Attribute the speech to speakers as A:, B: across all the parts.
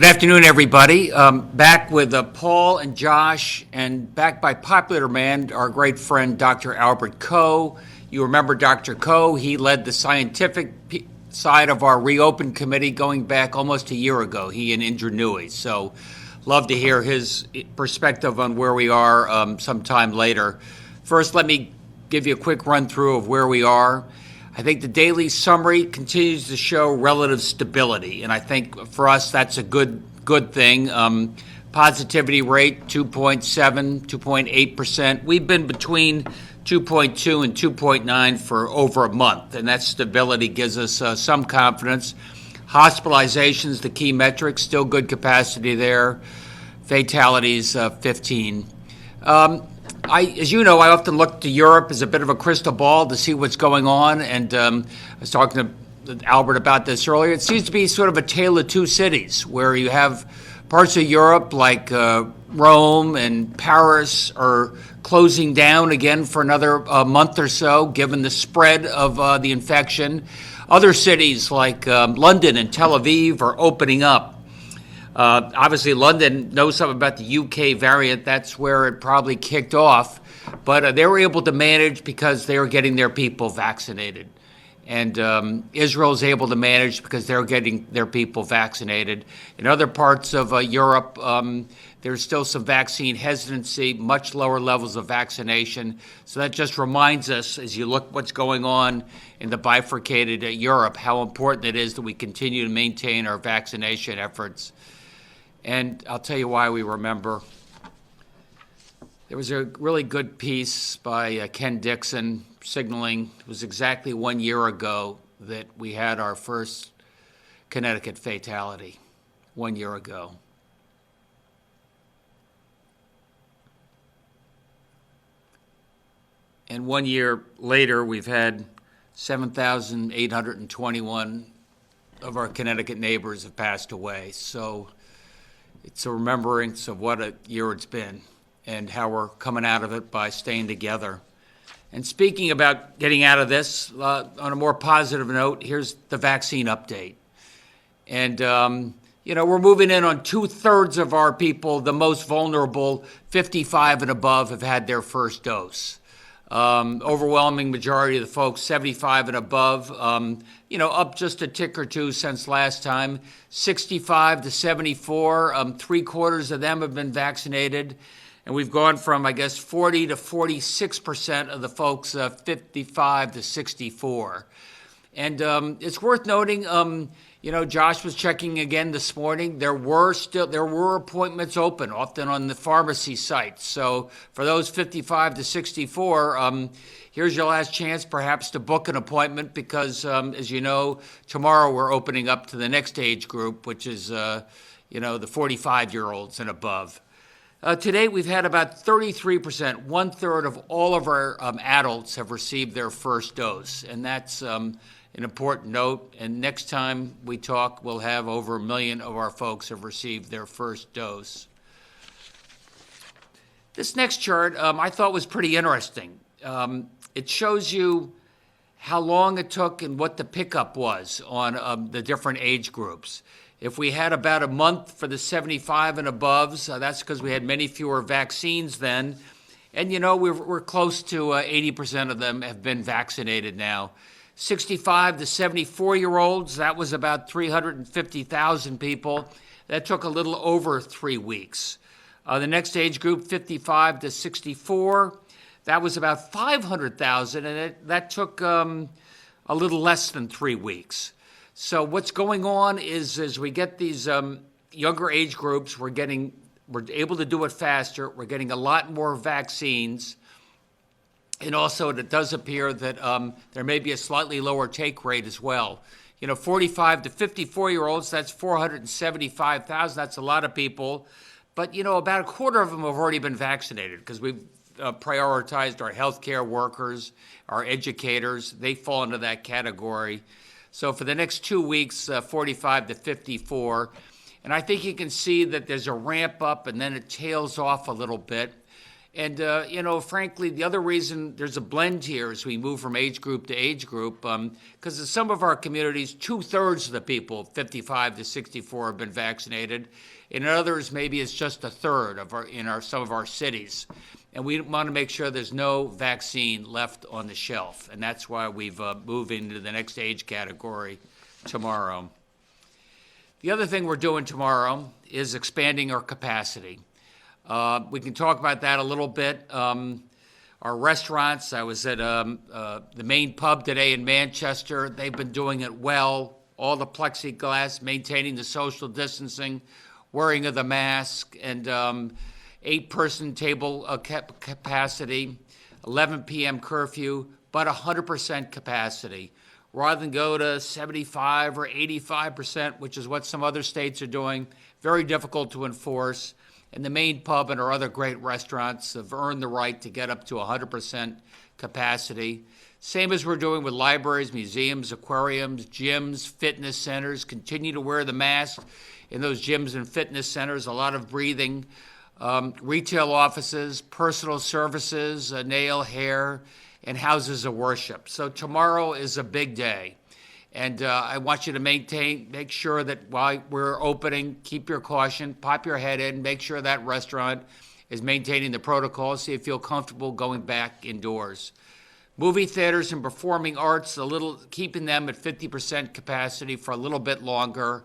A: Good afternoon, everybody. Back with Paul and Josh, and back by popular demand, our great friend, Dr. Albert Coe. You remember Dr. Coe. He led the scientific side of our Reopen Committee going back almost a year ago, he and Indra Nooyi. So love to hear his perspective on where we are sometime later. First, let me give you a quick run-through of where we are. I think the daily summary continues to show relative stability, and I think for us that's a good thing. Positivity rate 2.7, 2.8%. We've been between 2.2 and 2.9 for over a month, and that stability gives us some confidence. Hospitalizations, the key metric, still good capacity there. Fatalities, 15. As you know, I often look to Europe as a bit of a crystal ball to see what's going on, and I was talking to Albert about this earlier. It seems to be sort of a tale of two cities, where you have parts of Europe like Rome and Paris are closing down again for another month or so, given the spread of the infection. Other cities like London and Tel Aviv are opening up. Obviously, London knows something about the UK variant. That's where it probably kicked off. But they were able to manage because they were getting their people vaccinated. And Israel's able to manage because they're getting their people vaccinated. In other parts of Europe, there's still some vaccine hesitancy, much lower levels of vaccination. So that just reminds us, as you look what's going on in the bifurcated Europe, how important it is that we continue to maintain our vaccination efforts. And I'll tell you why we remember. There was a really good piece by Ken Dixon signaling it was exactly 1 year ago that we had our first Connecticut fatality, 1 year ago. And 1 year later, we've had 7,821 of our Connecticut neighbors have passed away. So it's a remembrance of what a year it's been and how we're coming out of it by staying together. And speaking about getting out of this, on a more positive note, here's the vaccine update. And, we're moving in on 2/3 of our people, the most vulnerable, 55 and above, have had their first dose. Overwhelming majority of the folks, 75 and above, up just a tick or two since last time. 65 to 74, 3/4 of them have been vaccinated. And we've gone from, 40 to 46% of the folks 55 to 64. And it's worth noting, Josh was checking again this morning. There were appointments open, often on the pharmacy sites. So for those 55 to 64, here's your last chance perhaps to book an appointment because, as you know, tomorrow we're opening up to the next age group, which is, the 45-year-olds and above. Today, we've had about 33%, 1/3 of all of our adults have received their first dose. And that's an important note. And next time we talk, we'll have over 1 million of our folks have received their first dose. This next chart I thought was pretty interesting. It shows you how long it took and what the pickup was on the different age groups. If we had about a month for the 75 and aboves, that's because we had many fewer vaccines then. And, we're close to 80% of them have been vaccinated now. 65 to 74-year-olds, that was about 350,000 people. That took a little over 3 weeks. The next age group, 55 to 64, that was about 500,000, and that took a little less than 3 weeks. So what's going on is as we get these younger age groups, we're able to do it faster. We're getting a lot more vaccines. And also it does appear that there may be a slightly lower take rate as well. 45 to 54-year-olds, that's 475,000. That's a lot of people. But, about a quarter of them have already been vaccinated because we've prioritized our healthcare workers, our educators. They fall into that category. So for the next 2 weeks, 45 to 54. And I think you can see that there's a ramp up and then it tails off a little bit. And, frankly, the other reason there's a blend here as we move from age group to age group, because in some of our communities, 2/3 of the people 55 to 64 have been vaccinated. In others, maybe it's just a third some of our cities. And we want to make sure there's no vaccine left on the shelf. And that's why we've moved into the next age category tomorrow. The other thing we're doing tomorrow is expanding our capacity. We can talk about that a little bit. Our restaurants, I was at the main pub today in Manchester. They've been doing it well. All the plexiglass, maintaining the social distancing, wearing of the mask, and 8-person table capacity, 11 p.m. curfew, but 100% capacity. Rather than go to 75 or 85%, which is what some other states are doing, very difficult to enforce. And the main pub and our other great restaurants have earned the right to get up to 100% capacity. Same as we're doing with libraries, museums, aquariums, gyms, fitness centers. Continue to wear the mask in those gyms and fitness centers, a lot of breathing. Retail offices, personal services, nail, hair, and houses of worship. So tomorrow is a big day. And I want you to make sure that while we're opening, keep your caution, pop your head in, make sure that restaurant is maintaining the protocol so you feel comfortable going back indoors. Movie theaters and performing arts, keeping them at 50% capacity for a little bit longer,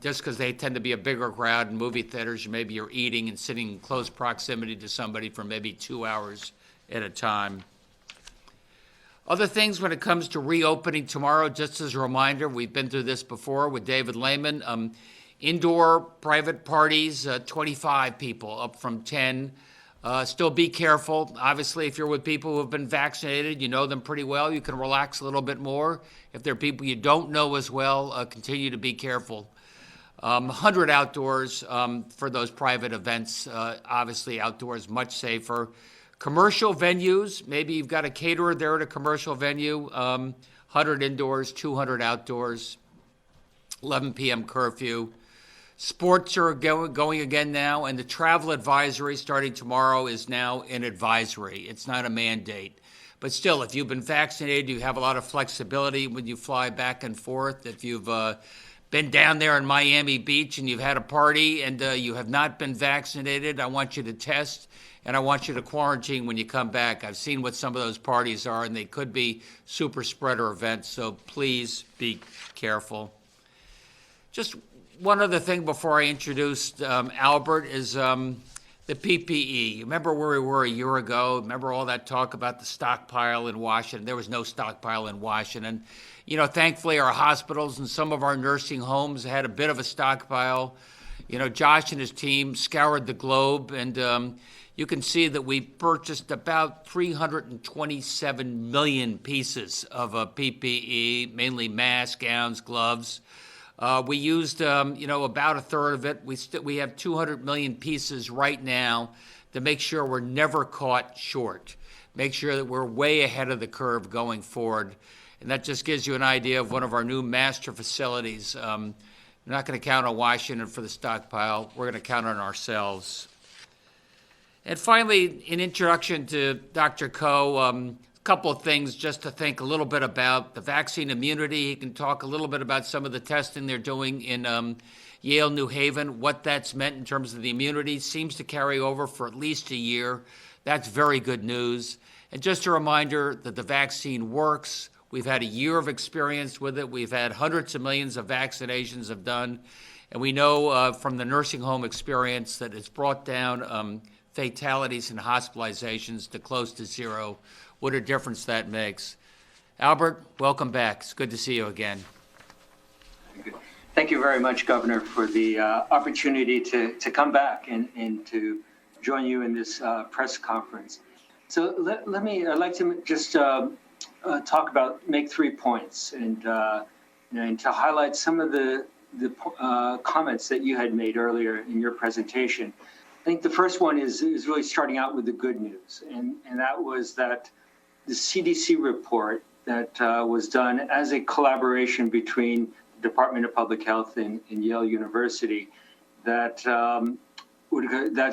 A: just because they tend to be a bigger crowd in movie theaters. Maybe you're eating and sitting in close proximity to somebody for maybe 2 hours at a time. Other things when it comes to reopening tomorrow, just as a reminder, we've been through this before with David Lehman. Indoor private parties, 25 people, up from 10. Still be careful. Obviously, if you're with people who have been vaccinated, you know them pretty well, you can relax a little bit more. If they're people you don't know as well, continue to be careful. 100 outdoors for those private events. Obviously, outdoors much safer. Commercial venues, maybe you've got a caterer there at a commercial venue, 100 indoors, 200 outdoors, 11 p.m. curfew. Sports are going again now, and the travel advisory starting tomorrow is now an advisory. It's not a mandate. But still, if you've been vaccinated, you have a lot of flexibility when you fly back and forth. If you've been down there in Miami Beach and you've had a party and you have not been vaccinated, I want you to test. And I want you to quarantine when you come back. I've seen what some of those parties are, and they could be super spreader events, so please be careful. Just one other thing before I introduce Albert is the PPE. Remember where we were a year ago? Remember all that talk about the stockpile in Washington? There was no stockpile in Washington. Thankfully, our hospitals and some of our nursing homes had a bit of a stockpile. Josh and his team scoured the globe, and you can see that we purchased about 327 million pieces of PPE, mainly masks, gowns, gloves. We used, about a third of it. We have 200 million pieces right now to make sure we're never caught short. Make sure that we're way ahead of the curve going forward. And that just gives you an idea of one of our new master facilities. We're not going to count on Washington for the stockpile. We're going to count on ourselves. And finally, in introduction to Dr. Coe, a couple of things just to think a little bit about the vaccine immunity. He can talk a little bit about some of the testing they're doing in Yale, New Haven, what that's meant in terms of the immunity. Seems to carry over for at least a year. That's very good news. And just a reminder that the vaccine works. We've had a year of experience with it. We've had hundreds of millions of vaccinations have done. And we know from the nursing home experience that it's brought down fatalities and hospitalizations to close to zero. What a difference that makes. Albert, welcome back. It's good to see you again.
B: Thank you very much, Governor, for the opportunity to come back and to join you in this press conference. So I'd like to just make 3 points and to highlight some of the comments that you had made earlier in your presentation. I think the first one is really starting out with the good news, and that was that the CDC report that was done as a collaboration between the Department of Public Health and Yale University that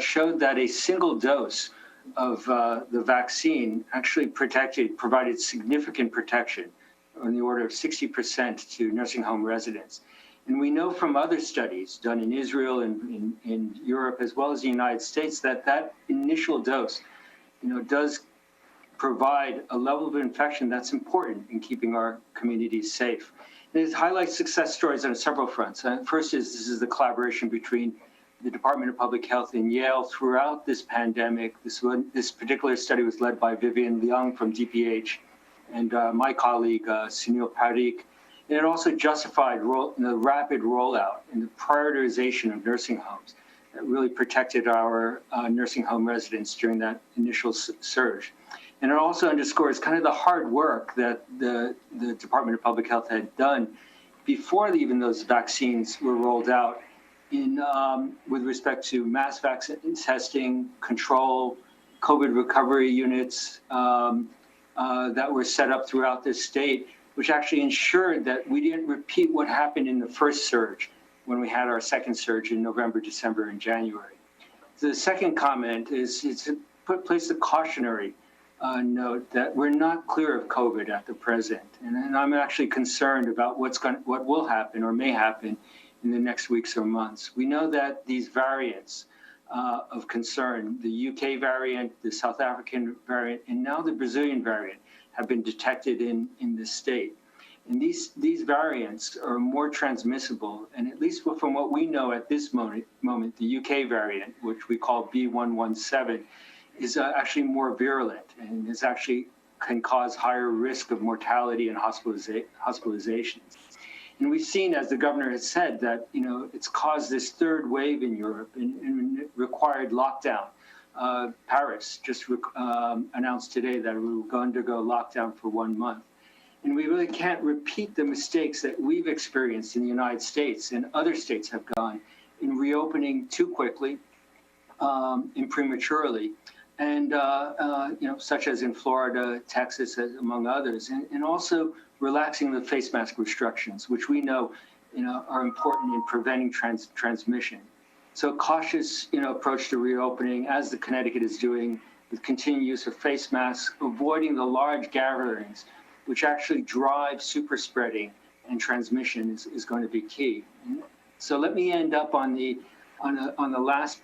B: showed that a single dose of the vaccine actually provided significant protection on the order of 60% to nursing home residents. And we know from other studies done in Israel and in Europe, as well as the United States, that that initial dose, does provide a level of infection that's important in keeping our communities safe. And it highlights success stories on several fronts. First this is the collaboration between the Department of Public Health and Yale throughout this pandemic. This particular study was led by Vivian Leung from DPH and my colleague, Sunil Parikh. And it also justified the rapid rollout and the prioritization of nursing homes that really protected our nursing home residents during that initial surge. And it also underscores kind of the hard work that the Department of Public Health had done before even those vaccines were rolled out with respect to mass vaccine testing, control, COVID recovery units that were set up throughout this state, which actually ensured that we didn't repeat what happened in the first surge when we had our second surge in November, December, and January. The second comment is to place a cautionary note that we're not clear of COVID at the present, and I'm actually concerned about what will happen or may happen in the next weeks or months. We know that these variants of concern, the UK variant, the South African variant, and now the Brazilian variant, have been detected in the state. And these variants are more transmissible, and at least from what we know at this moment, the UK variant, which we call B117, is actually more virulent and can cause higher risk of mortality and hospitalizations. And we've seen, as the governor has said, that it's caused this third wave in Europe and required lockdown. Paris just announced today that we were going to go lockdown for 1 month. And we really can't repeat the mistakes that we've experienced in the United States and other states have gone in reopening too quickly and prematurely, and such as in Florida, Texas, among others, and also relaxing the face mask restrictions, which we know are important in preventing transmission. So cautious approach to reopening, as the Connecticut is doing, with continued use of face masks, avoiding the large gatherings, which actually drive super spreading and transmission is going to be key. So let me end up on the last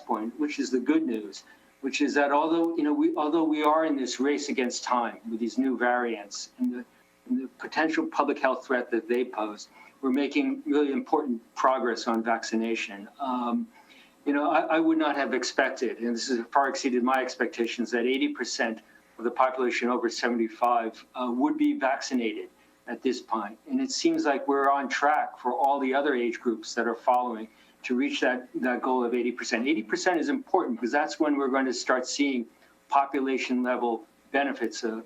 B: point, which is the good news, which is that although we are in this race against time with these new variants and the potential public health threat that they pose, we're making really important progress on vaccination. I would not have expected, and this has far exceeded my expectations, that 80% of the population over 75 would be vaccinated at this point. And it seems like we're on track for all the other age groups that are following to reach that goal of 80%. 80% is important because that's when we're going to start seeing population level benefits of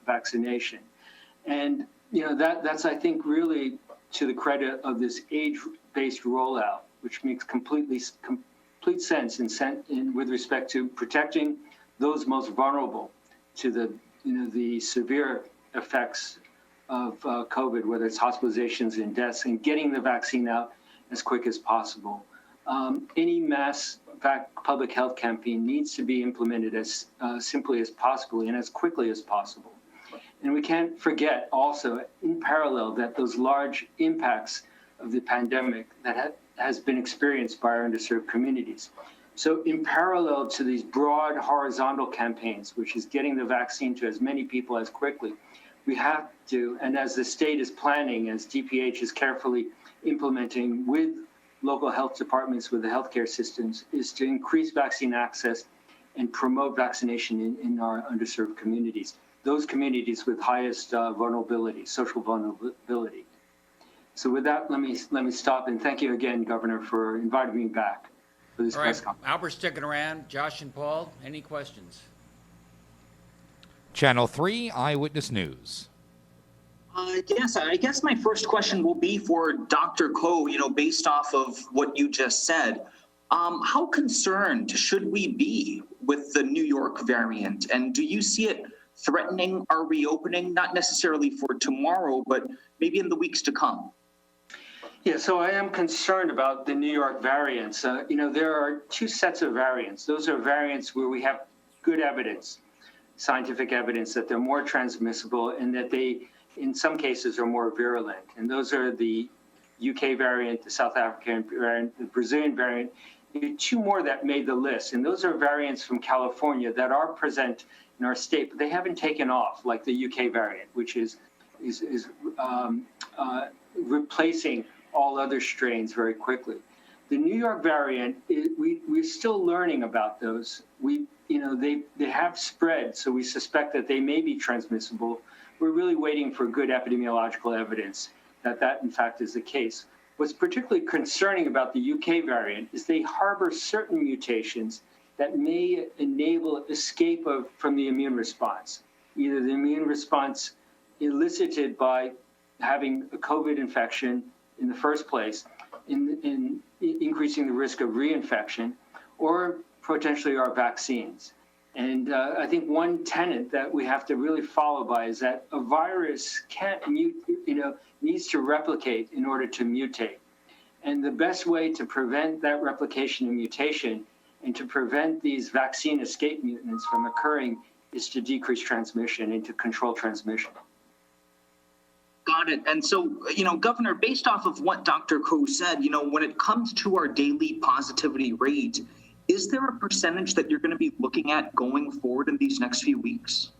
B: vaccination. And that's, I think, really to the credit of this age-based rollout, which makes complete sense with respect to protecting those most vulnerable to the severe effects of COVID, whether it's hospitalizations and deaths, and getting the vaccine out as quick as possible. Any mass public health campaign needs to be implemented as simply as possible and as quickly as possible. And we can't forget also, in parallel, that those large impacts of the pandemic that has been experienced by our underserved communities. So in parallel to these broad horizontal campaigns, which is getting the vaccine to as many people as quickly, we have to, and as the state is planning, as DPH is carefully implementing with local health departments, with the healthcare systems, is to increase vaccine access and promote vaccination in our underserved communities, those communities with highest vulnerability, social vulnerability. So with that, let me stop, and thank you again, Governor, for inviting me back for this press conference.
A: Albert's sticking around. Josh and Paul, any questions?
C: Channel 3 Eyewitness News.
D: Yes, I guess my first question will be for Dr. Ko, based off of what you just said. How concerned should we be with the New York variant? And do you see it threatening our reopening, not necessarily for tomorrow, but maybe in the weeks to come?
B: Yeah, so I am concerned about the New York variants. There are two sets of variants. Those are variants where we have good evidence, scientific evidence that they're more transmissible and that they, in some cases, are more virulent. And those are the UK variant, the South African variant, the Brazilian variant. There are two more that made the list. And those are variants from California that are present in our state, but they haven't taken off like the UK variant, which is replacing all other strains very quickly. The New York variant, we're still learning about those. They have spread, so we suspect that they may be transmissible. We're really waiting for good epidemiological evidence that in fact is the case. What's particularly concerning about the UK variant is they harbor certain mutations that may enable escape from the immune response, either the immune response elicited by having a COVID infection in the first place, in increasing the risk of reinfection, or potentially our vaccines. And I think one tenet that we have to really follow by is that a virus can't needs to replicate in order to mutate. And the best way to prevent that replication and mutation and to prevent these vaccine escape mutants from occurring is to decrease transmission and to control transmission.
D: Got it. And so, Governor, based off of what Dr. Ko said, when it comes to our daily positivity rate, is there a percentage that you're going to be looking at going forward in these next few weeks?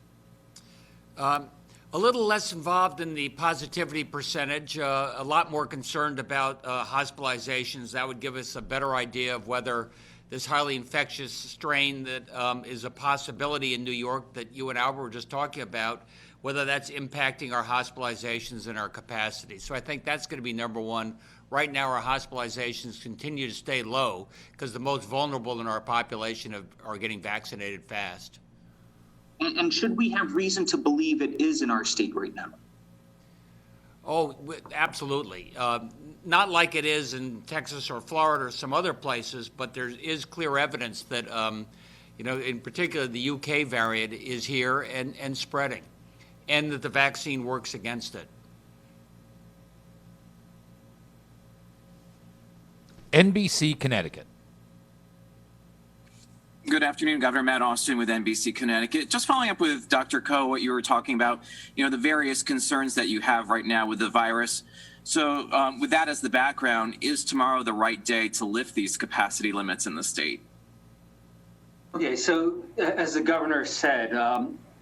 A: A little less involved in the positivity percentage, a lot more concerned about hospitalizations. That would give us a better idea of whether this highly infectious strain that is a possibility in New York that you and Albert were just talking about, whether that's impacting our hospitalizations and our capacity. So I think that's going to be number one. Right now, our hospitalizations continue to stay low because the most vulnerable in our population are getting vaccinated fast.
D: And should we have reason to believe it is in our state right now?
A: Oh, absolutely. Not like it is in Texas or Florida or some other places, but there is clear evidence that, in particular, the UK variant is here and spreading, and that the vaccine works against it.
C: NBC Connecticut.
E: Good afternoon, Governor Matt Austin with NBC Connecticut. Just following up with Dr. Ko, what you were talking about, the various concerns that you have right now with the virus. So with that as the background, is tomorrow the right day to lift these capacity limits in the state?
B: Okay, so as the governor said,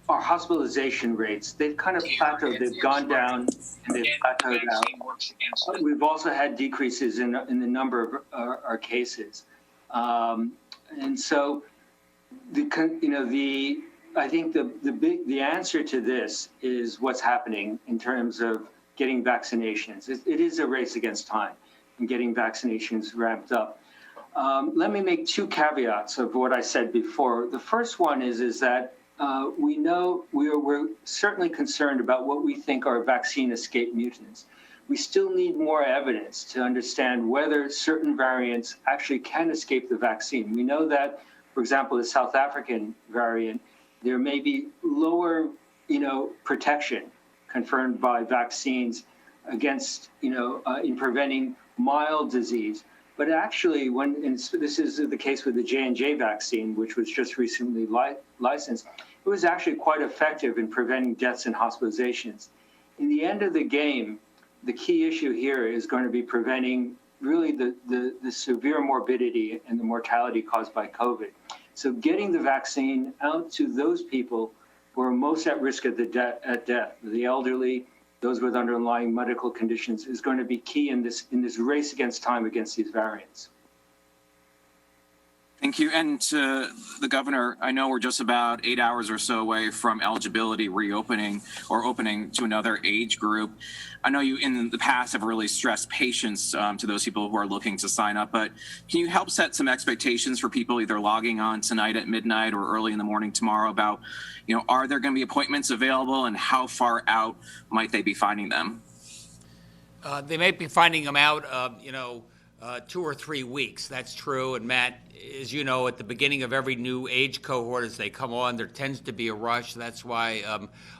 B: our hospitalization rates, they've kind of plateaued. They've gone down and they've plateaued out. We've also had decreases in the number of our cases. And so I think the answer to this is what's happening in terms of getting vaccinations. It is a race against time and getting vaccinations ramped up. Let me make two caveats of what I said before. The first one is that we know we're certainly concerned about what we think are vaccine escape mutants. We still need more evidence to understand whether certain variants actually can escape the vaccine. We know that, for example, the South African variant, there may be lower, protection conferred by vaccines against, in preventing mild disease. But actually, this is the case with the J&J vaccine, which was just recently licensed, it was actually quite effective in preventing deaths and hospitalizations. In the end of the game, the key issue here is going to be preventing really the severe morbidity and the mortality caused by COVID. So getting the vaccine out to those people who are most at risk at death, the elderly, those with underlying medical conditions, is going to be key in this race against time against these variants.
E: Thank you. And to the governor, I know we're just about 8 hours or so away from eligibility reopening or opening to another age group. I know you in the past have really stressed patience to those people who are looking to sign up, but can you help set some expectations for people either logging on tonight at midnight or early in the morning tomorrow about, are there going to be appointments available and how far out might they be finding them?
A: They may be finding them out, 2 or 3 weeks. That's true. And Matt, as you know, at the beginning of every new age cohort, as they come on, there tends to be a rush. That's why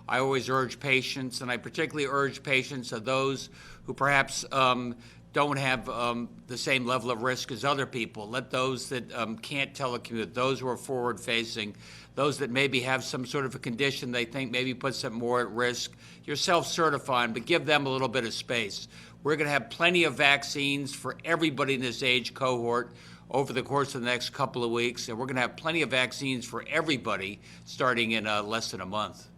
A: I always urge patience, and I particularly urge patience of those who perhaps don't have the same level of risk as other people. Let those that can't telecommute, those who are forward-facing, those that maybe have some sort of a condition they think maybe puts them more at risk. You're self-certifying, but give them a little bit of space. We're going to have plenty of vaccines for everybody in this age cohort over the course of the next couple of weeks, and we're going to have plenty of vaccines for everybody starting in less than a month.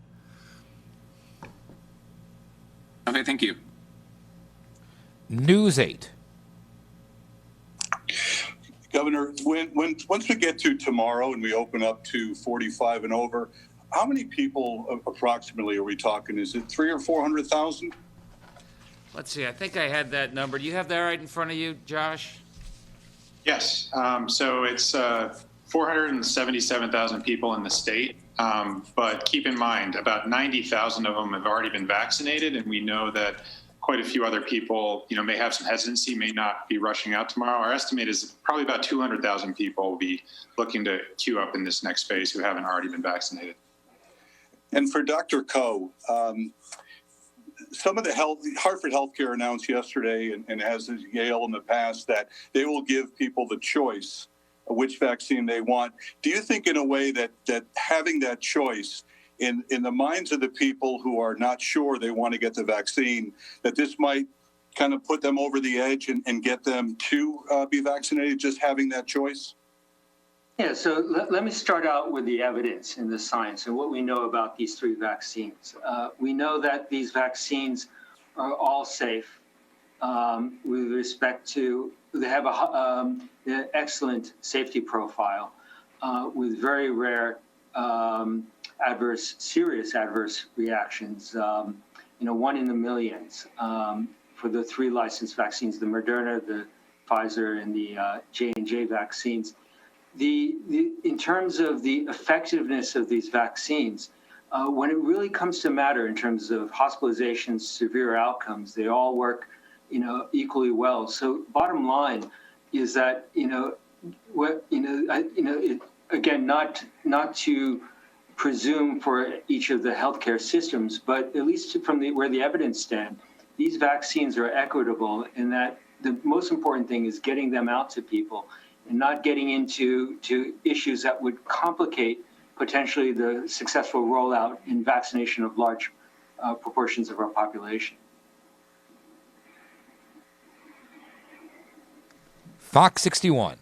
E: Okay, thank you.
C: News 8.
F: Governor, once we get to tomorrow and we open up to 45 and over, how many people approximately are we talking? Is it 300,000 or 400,000?
A: Let's see. I think I had that number. Do you have that right in front of you, Josh?
G: Yes. So it's 477,000 people in the state. But keep in mind, about 90,000 of them have already been vaccinated, and we know that quite a few other people, may have some hesitancy, may not be rushing out tomorrow. Our estimate is probably about 200,000 people will be looking to queue up in this next phase who haven't already been vaccinated.
F: And for Dr. Koh, some of the Hartford Healthcare announced yesterday, and as is Yale in the past, that they will give people the choice of which vaccine they want. Do you think in a way that having that choice in the minds of the people who are not sure they want to get the vaccine, that this might kind of put them over the edge and get them to be vaccinated, just having that choice?
B: Yeah, so let me start out with the evidence and the science and what we know about these three vaccines. We know that these vaccines are all safe with respect to, they have an excellent safety profile with very rare serious adverse reactions, 1 in a million for the three licensed vaccines, the Moderna, the Pfizer, and the J&J vaccines. In terms of the effectiveness of these vaccines, when it really comes to matter in terms of hospitalizations, severe outcomes, they all work, equally well. So bottom line is that, again, not to presume for each of the healthcare systems, but at least from where the evidence stands, these vaccines are equitable in that the most important thing is getting them out to people and not getting into issues that would complicate potentially the successful rollout in vaccination of large proportions of our population.
C: Fox 61.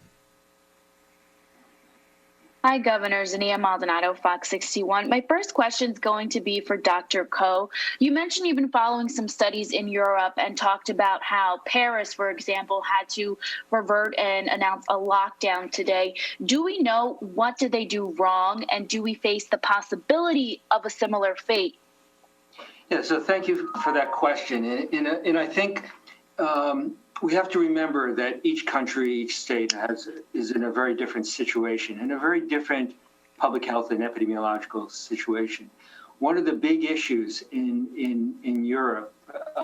H: Hi, Governor. Zania Maldonado, Fox 61. My first question is going to be for Dr. Koh. You mentioned you've been following some studies in Europe and talked about how Paris, for example, had to revert and announce a lockdown today. Do we know what did they do wrong, and do we face the possibility of a similar fate?
B: Yeah, so thank you for that question. And I think we have to remember that each country, each state is in a very different situation, in a very different public health and epidemiological situation. One of the big issues in Europe,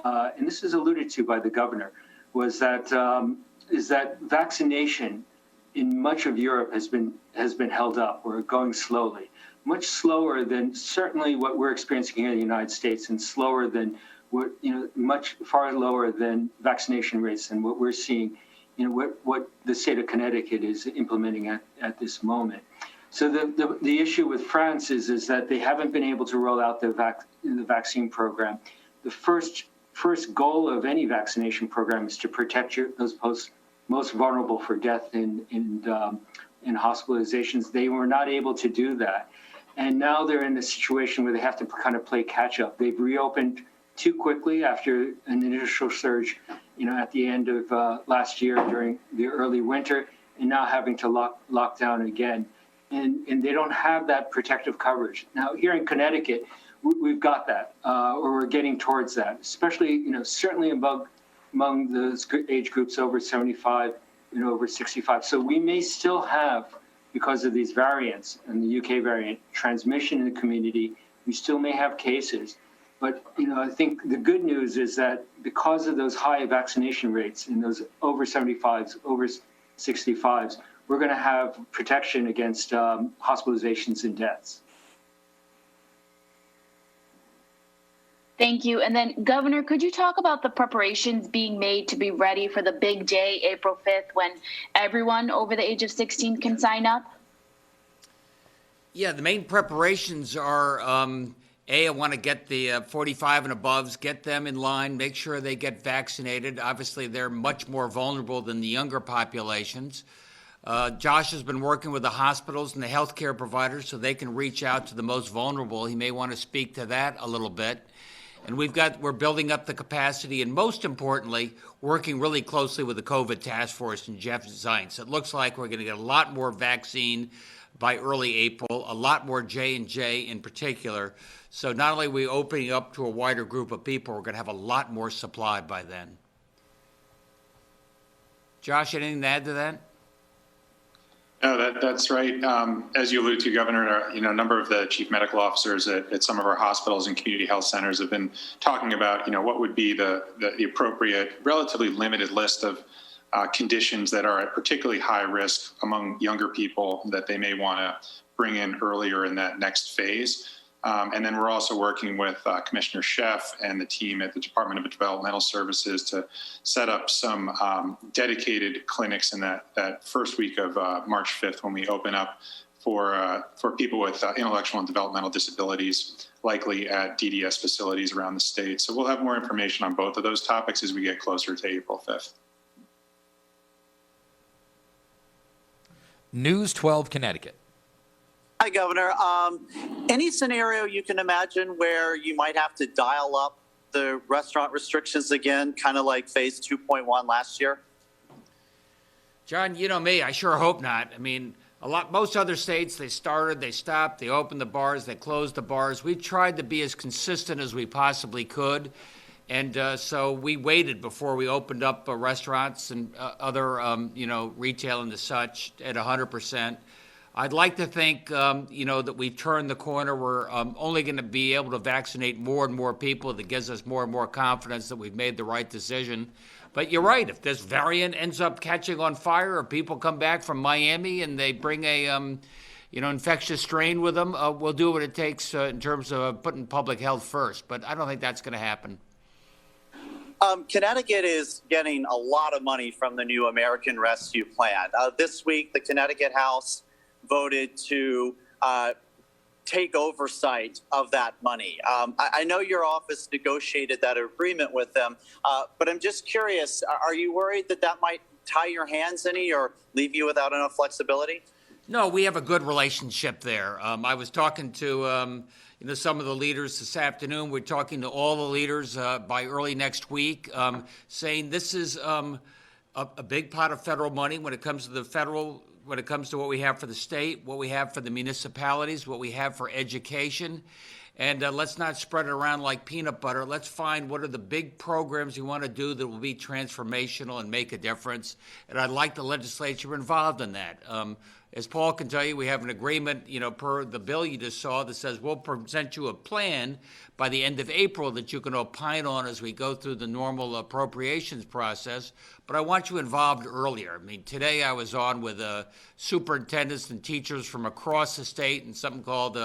B: and this is alluded to by the governor, is that vaccination in much of Europe has been held up or going slowly, much slower than certainly what we're experiencing here in the United States, and slower than much far lower than vaccination rates than what we're seeing, what the state of Connecticut is implementing at this moment. So the issue with France is that they haven't been able to roll out the vaccine program. The first goal of any vaccination program is to protect those most vulnerable for death and hospitalizations. They were not able to do that. And now they're in a situation where they have to kind of play catch up. They've reopened too quickly after an initial surge, at the end of last year during the early winter, and now having to lock down again. And they don't have that protective coverage. Now, here in Connecticut, we've got that, or we're getting towards that, especially, certainly among those age groups over 75 and over 65. So we may still have, because of these variants and the UK variant, transmission in the community. We still may have cases. But, I think the good news is that because of those high vaccination rates in those over 75s, over 65s, we're going to have protection against hospitalizations and deaths.
H: Thank you. And then, Governor, could you talk about the preparations being made to be ready for the big day, April 5th, when everyone over the age of 16 can sign up?
A: Yeah, the main preparations are, I want to get the 45 and above, get them in line, make sure they get vaccinated. Obviously, they're much more vulnerable than the younger populations. Josh has been working with the hospitals and the healthcare providers so they can reach out to the most vulnerable. He may want to speak to that a little bit. And we're building up the capacity and, most importantly, working really closely with the COVID task force and Jeff Zients. It looks like we're going to get a lot more vaccine by early April, a lot more J&J in particular. So not only are we opening up to a wider group of people, we're going to have a lot more supply by then. Josh, anything to add to that?
G: No, that's right. As you alluded to, Governor, a number of the chief medical officers at some of our hospitals and community health centers have been talking about, what would be the appropriate, relatively limited list of conditions that are at particularly high risk among younger people that they may want to bring in earlier in that next phase. And then we're also working with Commissioner Sheff and the team at the Department of Developmental Services to set up some dedicated clinics in that first week of March 5th when we open up for people with intellectual and developmental disabilities, likely at DDS facilities around the state. So we'll have more information on both of those topics as we get closer to April 5th.
C: News 12 Connecticut.
I: Hi, Governor. Any scenario you can imagine where you might have to dial up the restaurant restrictions again, kind of like phase 2.1 last year?
A: John, you know me, I sure hope not. I mean, most other states, they started, they stopped, they opened the bars, they closed the bars. We've tried to be as consistent as we possibly could. And so we waited before we opened up restaurants and other, retail and the such at 100%. I'd like to think, that we've turned the corner. We're only going to be able to vaccinate more and more people. That gives us more and more confidence that we've made the right decision. But you're right. If this variant ends up catching on fire, or people come back from Miami and they bring a, infectious strain with them, we'll do what it takes in terms of putting public health first. But I don't think that's going to happen.
I: Connecticut is getting a lot of money from the new American Rescue Plan. This week, the Connecticut House voted to take oversight of that money. I know your office negotiated that agreement with them, but I'm just curious, are you worried that might tie your hands any or leave you without enough flexibility?
A: No, we have a good relationship there. I was talking to some of the leaders this afternoon. We're talking to all the leaders by early next week, saying this is a big pot of federal money when it comes to the federal, when it comes to what we have for the state, what we have for the municipalities, what we have for education. And let's not spread it around like peanut butter. Let's find what are the big programs you want to do that will be transformational and make a difference. And I'd like the legislature involved in that. As Paul can tell you, we have an agreement, per the bill you just saw that says we'll present you a plan by the end of April that you can opine on as we go through the normal appropriations process. But I want you involved earlier. I mean, today I was on with superintendents and teachers from across the state and something called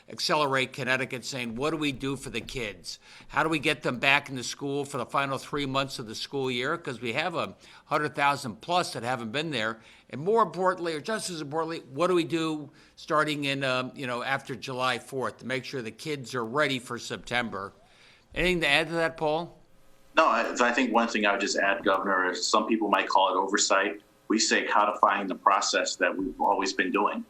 A: Accelerate Connecticut, saying, what do we do for the kids? How do we get them back into school for the final 3 months of the school year? Because we have 100,000 plus that haven't been there. And more importantly, or just as importantly, what do we do starting in, after July 4th to make sure the kids are ready for September? Anything to add to that, Paul?
J: No, I think one thing I would just add, Governor, is some people might call it oversight. We say codifying the process that we've always been doing.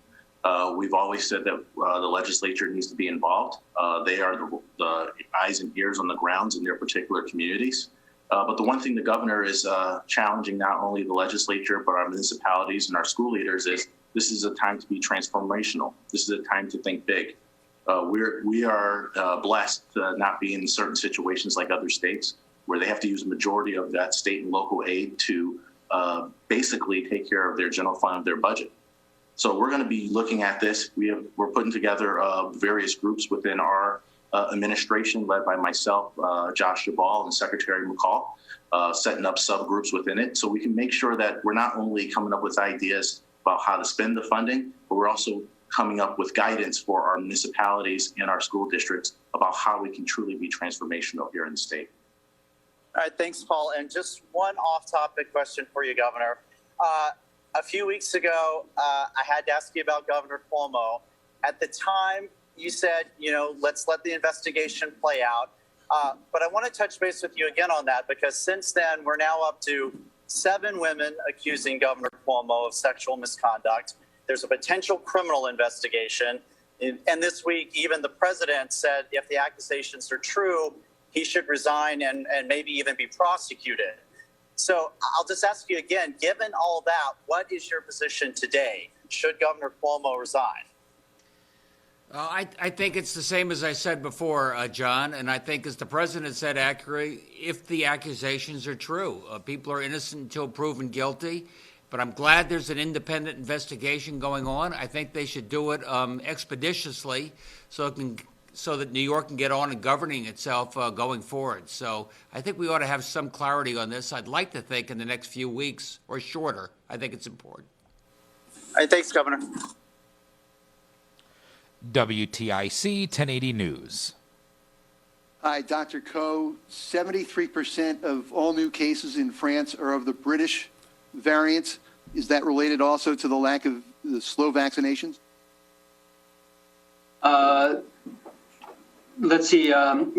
J: We've always said that the legislature needs to be involved. They are the eyes and ears on the grounds in their particular communities. But the one thing the governor is challenging not only the legislature, but our municipalities and our school leaders is this is a time to be transformational. This is a time to think big. We are blessed to not be in certain situations like other states where they have to use a majority of that state and local aid to basically take care of their general fund of their budget. So we're going to be looking at this. We're putting together various groups within our administration led by myself, Josh Jabal, and Secretary McCall, setting up subgroups within it so we can make sure that we're not only coming up with ideas about how to spend the funding, but we're also coming up with guidance for our municipalities and our school districts about how we can truly be transformational here in the state.
I: All right, thanks, Paul. And just one off-topic question for you, Governor. A few weeks ago, I had to ask you about Governor Cuomo. At the time, you said, let's let the investigation play out. But I want to touch base with you again on that, because since then, we're now up to 7 women accusing Governor Cuomo of sexual misconduct. There's a potential criminal investigation. And this week, even the president said if the accusations are true, he should resign and maybe even be prosecuted. So I'll just ask you again, given all that, what is your position today? Should Governor Cuomo resign?
A: I think it's the same as I said before, John, and I think as the president said accurately, if the accusations are true, people are innocent until proven guilty, but I'm glad there's an independent investigation going on. I think they should do it expeditiously so that New York can get on and governing itself going forward. So I think we ought to have some clarity on this. I'd like to think in the next few weeks or shorter. I think it's important.
I: All right, thanks, Governor.
C: WTIC 1080 News.
K: Hi, Dr. Coe. 73% of all new cases in France are of the British variant. Is that related also to the lack of the slow vaccinations?
B: Let's see,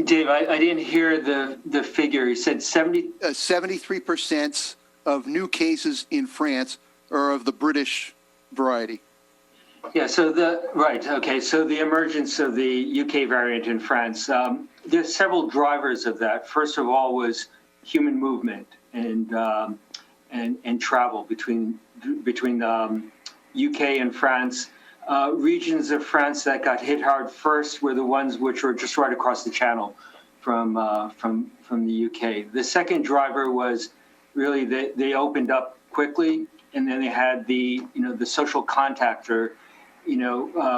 B: Dave, I didn't hear the figure. You said
K: 73% of new cases in France are of the British variety.
B: Yeah, so the emergence of the UK variant in France, there's several drivers of that. First of all was human movement and travel between UK and France. Regions of France that got hit hard first were the ones which were just right across the channel from the UK. The second driver was really they opened up quickly, and then they had the social contact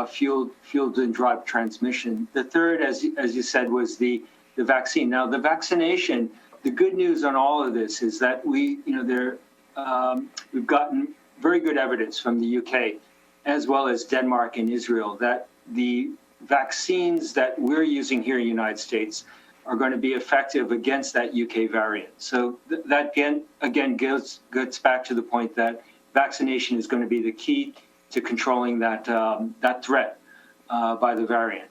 B: fueled and drive transmission. The third, as you said, was the vaccine. Now the vaccination. The good news on all of this is that we've gotten very good evidence from the UK, as well as Denmark and Israel, that the vaccines that we're using here in the United States are going to be effective against that UK variant. So that again gets back to the point that vaccination is going to be the key to controlling that threat by the variant.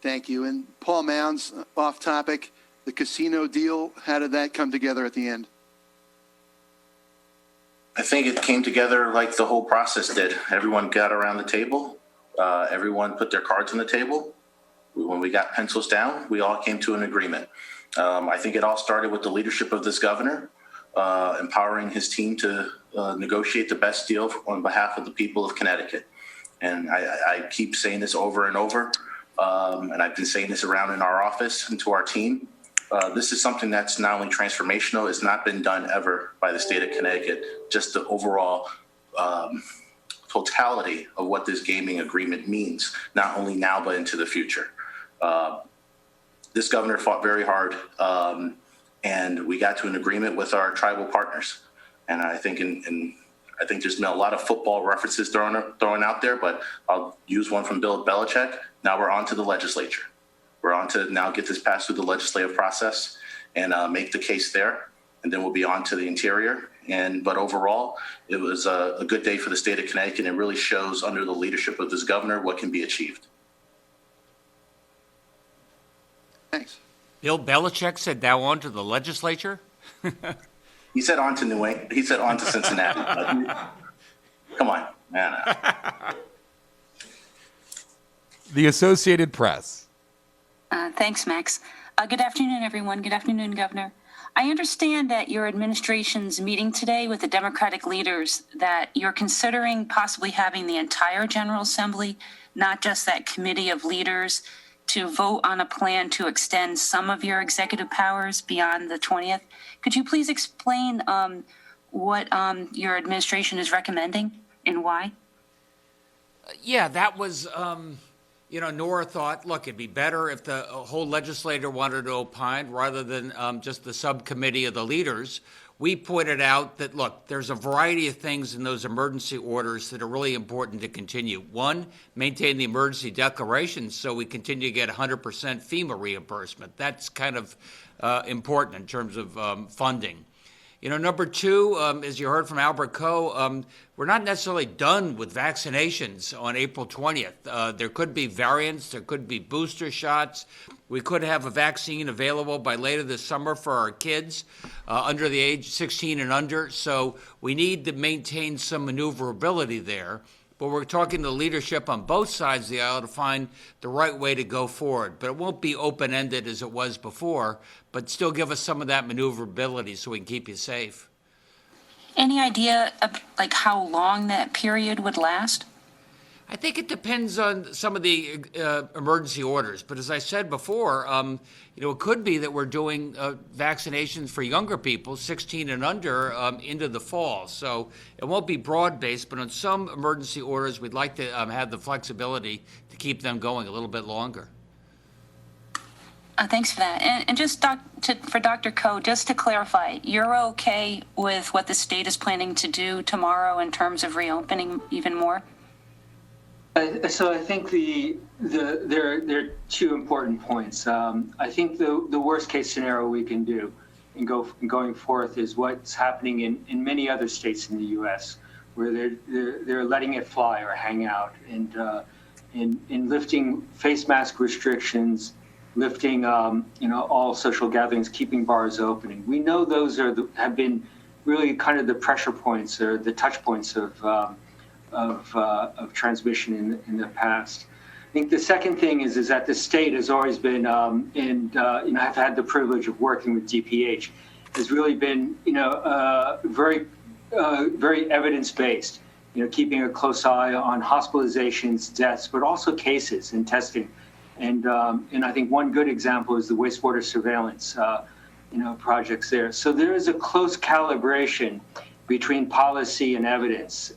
K: Thank you. And Paul Mounds, off topic, the casino deal, how did that come together at the end?
J: I think it came together like the whole process did. Everyone got around the table. Everyone put their cards on the table. When we got pencils down, we all came to an agreement. I think it all started with the leadership of this governor, empowering his team to negotiate the best deal on behalf of the people of Connecticut. And I keep saying this over and over, and I've been saying this around in our office and to our team. This is something that's not only transformational, it's not been done ever by the state of Connecticut, just the overall totality of what this gaming agreement means, not only now, but into the future. This governor fought very hard, and we got to an agreement with our tribal partners. And I think I think there's been a lot of football references thrown out there, but I'll use one from Bill Belichick. Now we're on to the legislature. We're on to now get this passed through the legislative process and make the case there, and then we'll be on to the interior. But overall, it was a good day for the state of Connecticut, and it really shows under the leadership of this governor what can be achieved.
K: Thanks.
A: Bill Belichick said now on to the legislature?
J: He said on to New England. He said on to Cincinnati. Come on, man.
C: The Associated Press.
L: Thanks, Max. Good afternoon, everyone. Good afternoon, Governor. I understand that your administration's meeting today with the Democratic leaders, that you're considering possibly having the entire General Assembly, not just that committee of leaders, to vote on a plan to extend some of your executive powers beyond the 20th. Could you please explain what your administration is recommending and why?
A: Yeah, that was, Nora thought, look, it'd be better if the whole legislature wanted to opine rather than just the subcommittee of the leaders. we pointed out that, look, there's a variety of things in those emergency orders that are really important to continue. One, maintain the emergency declarations so we continue to get 100% FEMA reimbursement. That's kind of important in terms of funding. Number two, as you heard from Albert Coe, we're not necessarily done with vaccinations on April 20th. There could be variants, there could be booster shots. We could have a vaccine available by later this summer for our kids under the age 16 and under. So we need to maintain some maneuverability there. But we're talking to leadership on both sides of the aisle to find the right way to go forward. But it won't be open-ended as it was before, but still give us some of that maneuverability so we can keep you safe.
L: Any idea of how long that period would last?
A: I think it depends on some of the emergency orders. But as I said before, it could be that we're doing vaccinations for younger people, 16 and under, into the fall. So it won't be broad-based, but on some emergency orders, we'd like to have the flexibility to keep them going a little bit longer.
L: Thanks for that. And just for Dr. Coe, just to clarify, you're okay with what the state is planning to do tomorrow in terms of reopening even more?
B: So I think there are two important points. I think the worst case scenario we can do going forth is what's happening in many other states in the U.S. where they're letting it fly or hang out, and in lifting face mask restrictions, lifting all social gatherings, keeping bars opening. We know those have been really kind of the pressure points or the touch points of transmission in the past. I think the second thing is that the state has always been, I've had the privilege of working with DPH, has really been, very evidence-based, keeping a close eye on hospitalizations, deaths, but also cases and testing. And I think one good example is the wastewater surveillance, projects there. So there is a close calibration between policy and evidence.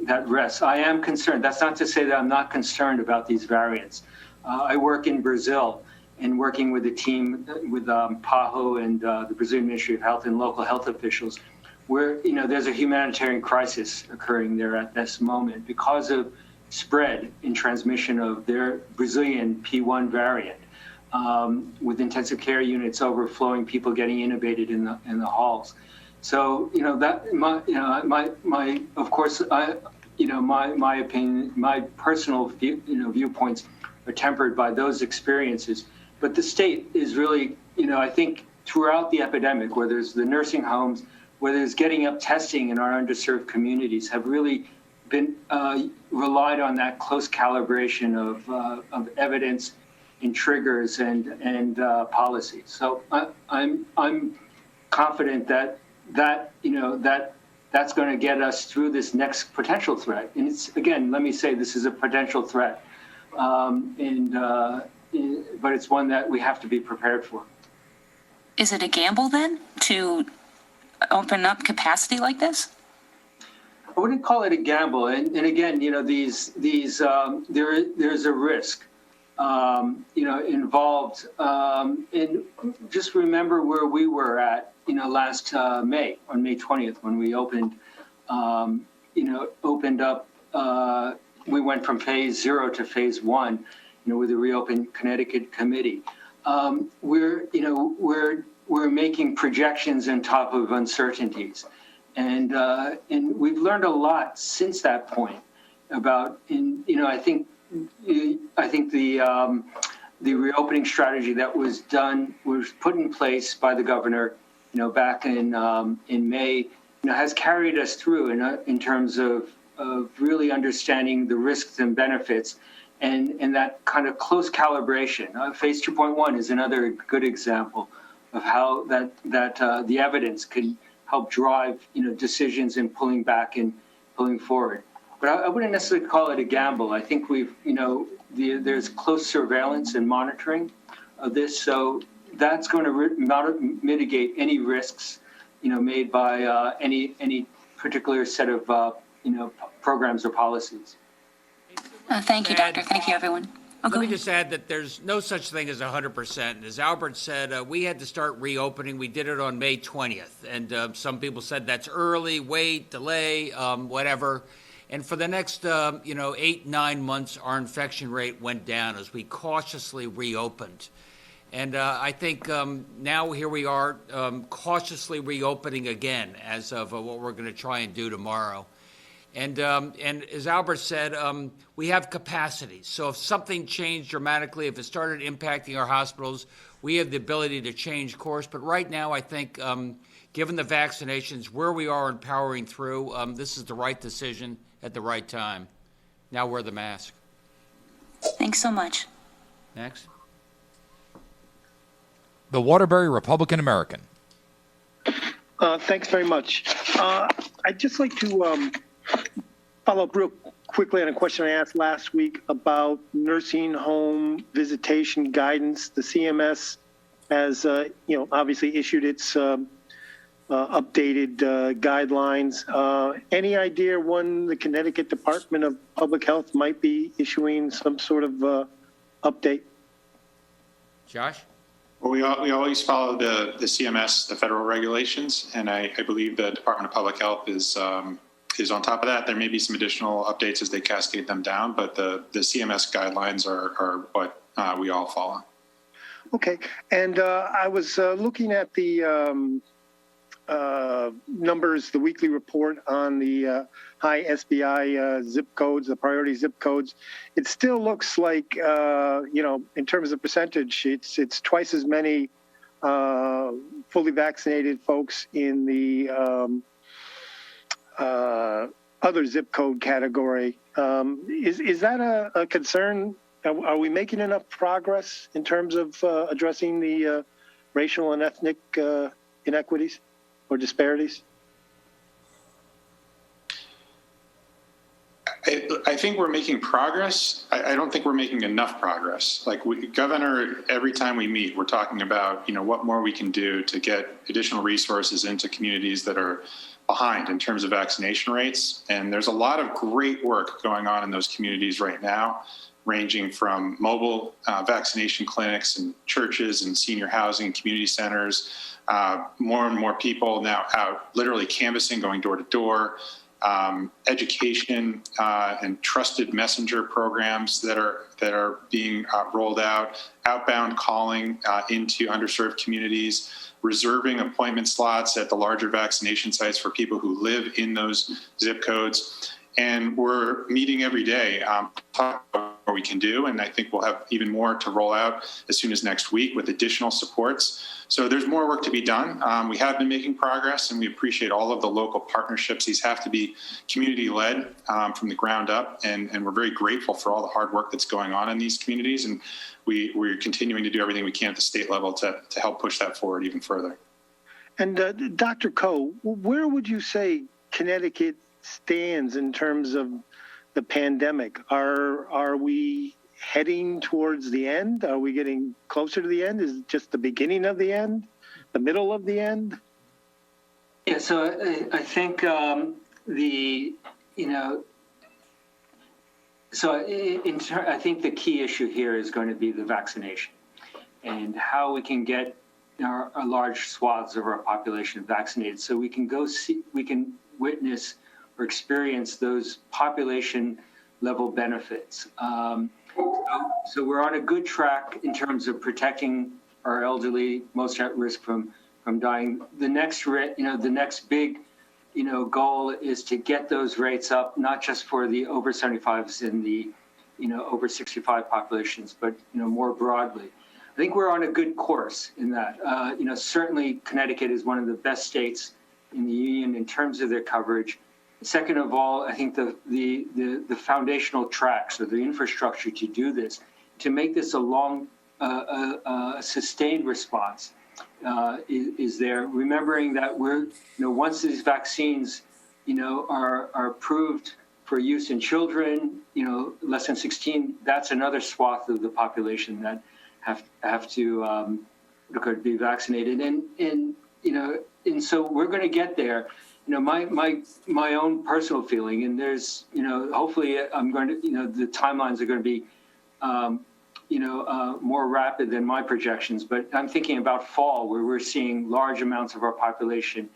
B: That rests. I am concerned. That's not to say that I'm not concerned about these variants. I work in Brazil and working with a team with PAHO and the Brazilian Ministry of Health and local health officials, where there's a humanitarian crisis occurring there at this moment because of spread in transmission of their Brazilian P1 variant, with intensive care units overflowing, people getting intubated in the halls. So my opinion, my personal viewpoints are tempered by those experiences. But the state is really, I think throughout the epidemic, whether it's the nursing homes, whether it's getting up testing in our underserved communities, have really been relied on that close calibration of evidence and triggers and policy. So I'm confident that's going to get us through this next potential threat. And it's, again, let me say this is a potential threat, but it's one that we have to be prepared for.
L: Is it a gamble then to open up capacity like this?
B: I wouldn't call it a gamble. And again, there's a risk, involved. And just remember where we were at, last May, on May 20th, when we opened up, we went from phase 0 to phase 1, with the Reopen Connecticut Committee. We're making projections on top of uncertainties. And we've learned a lot since that point about, I think the reopening strategy that was put in place by the governor, back in May, has carried us through in terms of really understanding the risks and benefits, and that kind of close calibration. Phase 2.1 is another good example of how that the evidence can help drive decisions in pulling back and pulling forward. But I wouldn't necessarily call it a gamble. I think there's close surveillance and monitoring of this, so that's going to mitigate any risks, made by any particular set of programs or policies.
L: Thank you, Doctor. Thank you, everyone.
A: Let me just add that there's no such thing as 100%. As Albert said, we had to start reopening. We did it on May 20th. And some people said that's early, wait, delay, whatever. And for the next, 8-9 months, our infection rate went down as we cautiously reopened. And I think now here we are cautiously reopening again as of what we're going to try and do tomorrow. And as Albert said, we have capacity. So if something changed dramatically, if it started impacting our hospitals, we have the ability to change course. But right now, I think, given the vaccinations, where we are and powering through, this is the right decision at the right time. Now wear the mask.
L: Thanks so much.
A: Next.
C: The Waterbury Republican American.
M: Thanks very much. I'd just like to follow up real quickly on a question I asked last week about nursing home visitation guidance. The CMS has, obviously issued its updated guidelines. Any idea when the Connecticut Department of Public Health might be issuing some sort of update?
A: Josh?
G: Well, we always follow the CMS, the federal regulations, and I believe the Department of Public Health is on top of that. There may be some additional updates as they cascade them down, but the CMS guidelines are what we all follow.
M: Okay, and I was looking at the numbers, the weekly report on the high SBI zip codes, the priority zip codes. It still looks like, in terms of percentage, it's twice as many fully vaccinated folks in the other zip code category. Is that a concern? Are we making enough progress in terms of addressing the racial and ethnic inequities or disparities?
G: I think we're making progress. I don't think we're making enough progress. Governor, every time we meet, we're talking about, what more we can do to get additional resources into communities that are behind in terms of vaccination rates. And there's a lot of great work going on in those communities right now, ranging from mobile vaccination clinics and churches and senior housing, community centers, more and more people now out literally canvassing, going door to door, education and trusted messenger programs that are being rolled out, outbound calling into underserved communities, reserving appointment slots at the larger vaccination sites for people who live in those zip codes. And we're meeting every day, talk about what we can do. And I think we'll have even more to roll out as soon as next week with additional supports. So there's more work to be done. We have been making progress, and we appreciate all of the local partnerships. These have to be community-led from the ground up. And we're very grateful for all the hard work that's going on in these communities. And we're continuing to do everything we can at the state level to help push that forward even further.
M: And Dr. Coe, where would you say Connecticut stands in terms of the pandemic? Are we heading towards the end? Are we getting closer to the end? Is it just the beginning of the end, the middle of the end?
B: Yeah, so I think I think the key issue here is going to be the vaccination and how we can get our large swaths of our population vaccinated, so we can witness or experience those population level benefits. So we're on a good track in terms of protecting our elderly, most at risk from dying. The next big, goal is to get those rates up, not just for the over 75s and the, over 65 populations, but, more broadly. I think we're on a good course in that. Certainly Connecticut is one of the best states in the union in terms of their coverage. Second of all, I think the foundational tracks or the infrastructure to do this, to make this a long, sustained response is there. Remembering that we're, once these vaccines, are approved for use in children, less than 16, that's another swath of the population that have to be vaccinated, and so we're going to get there. My own personal feeling, and there's, hopefully I'm going to, the timelines are going to be more rapid than my projections, but I'm thinking about fall, where we're seeing large amounts of our population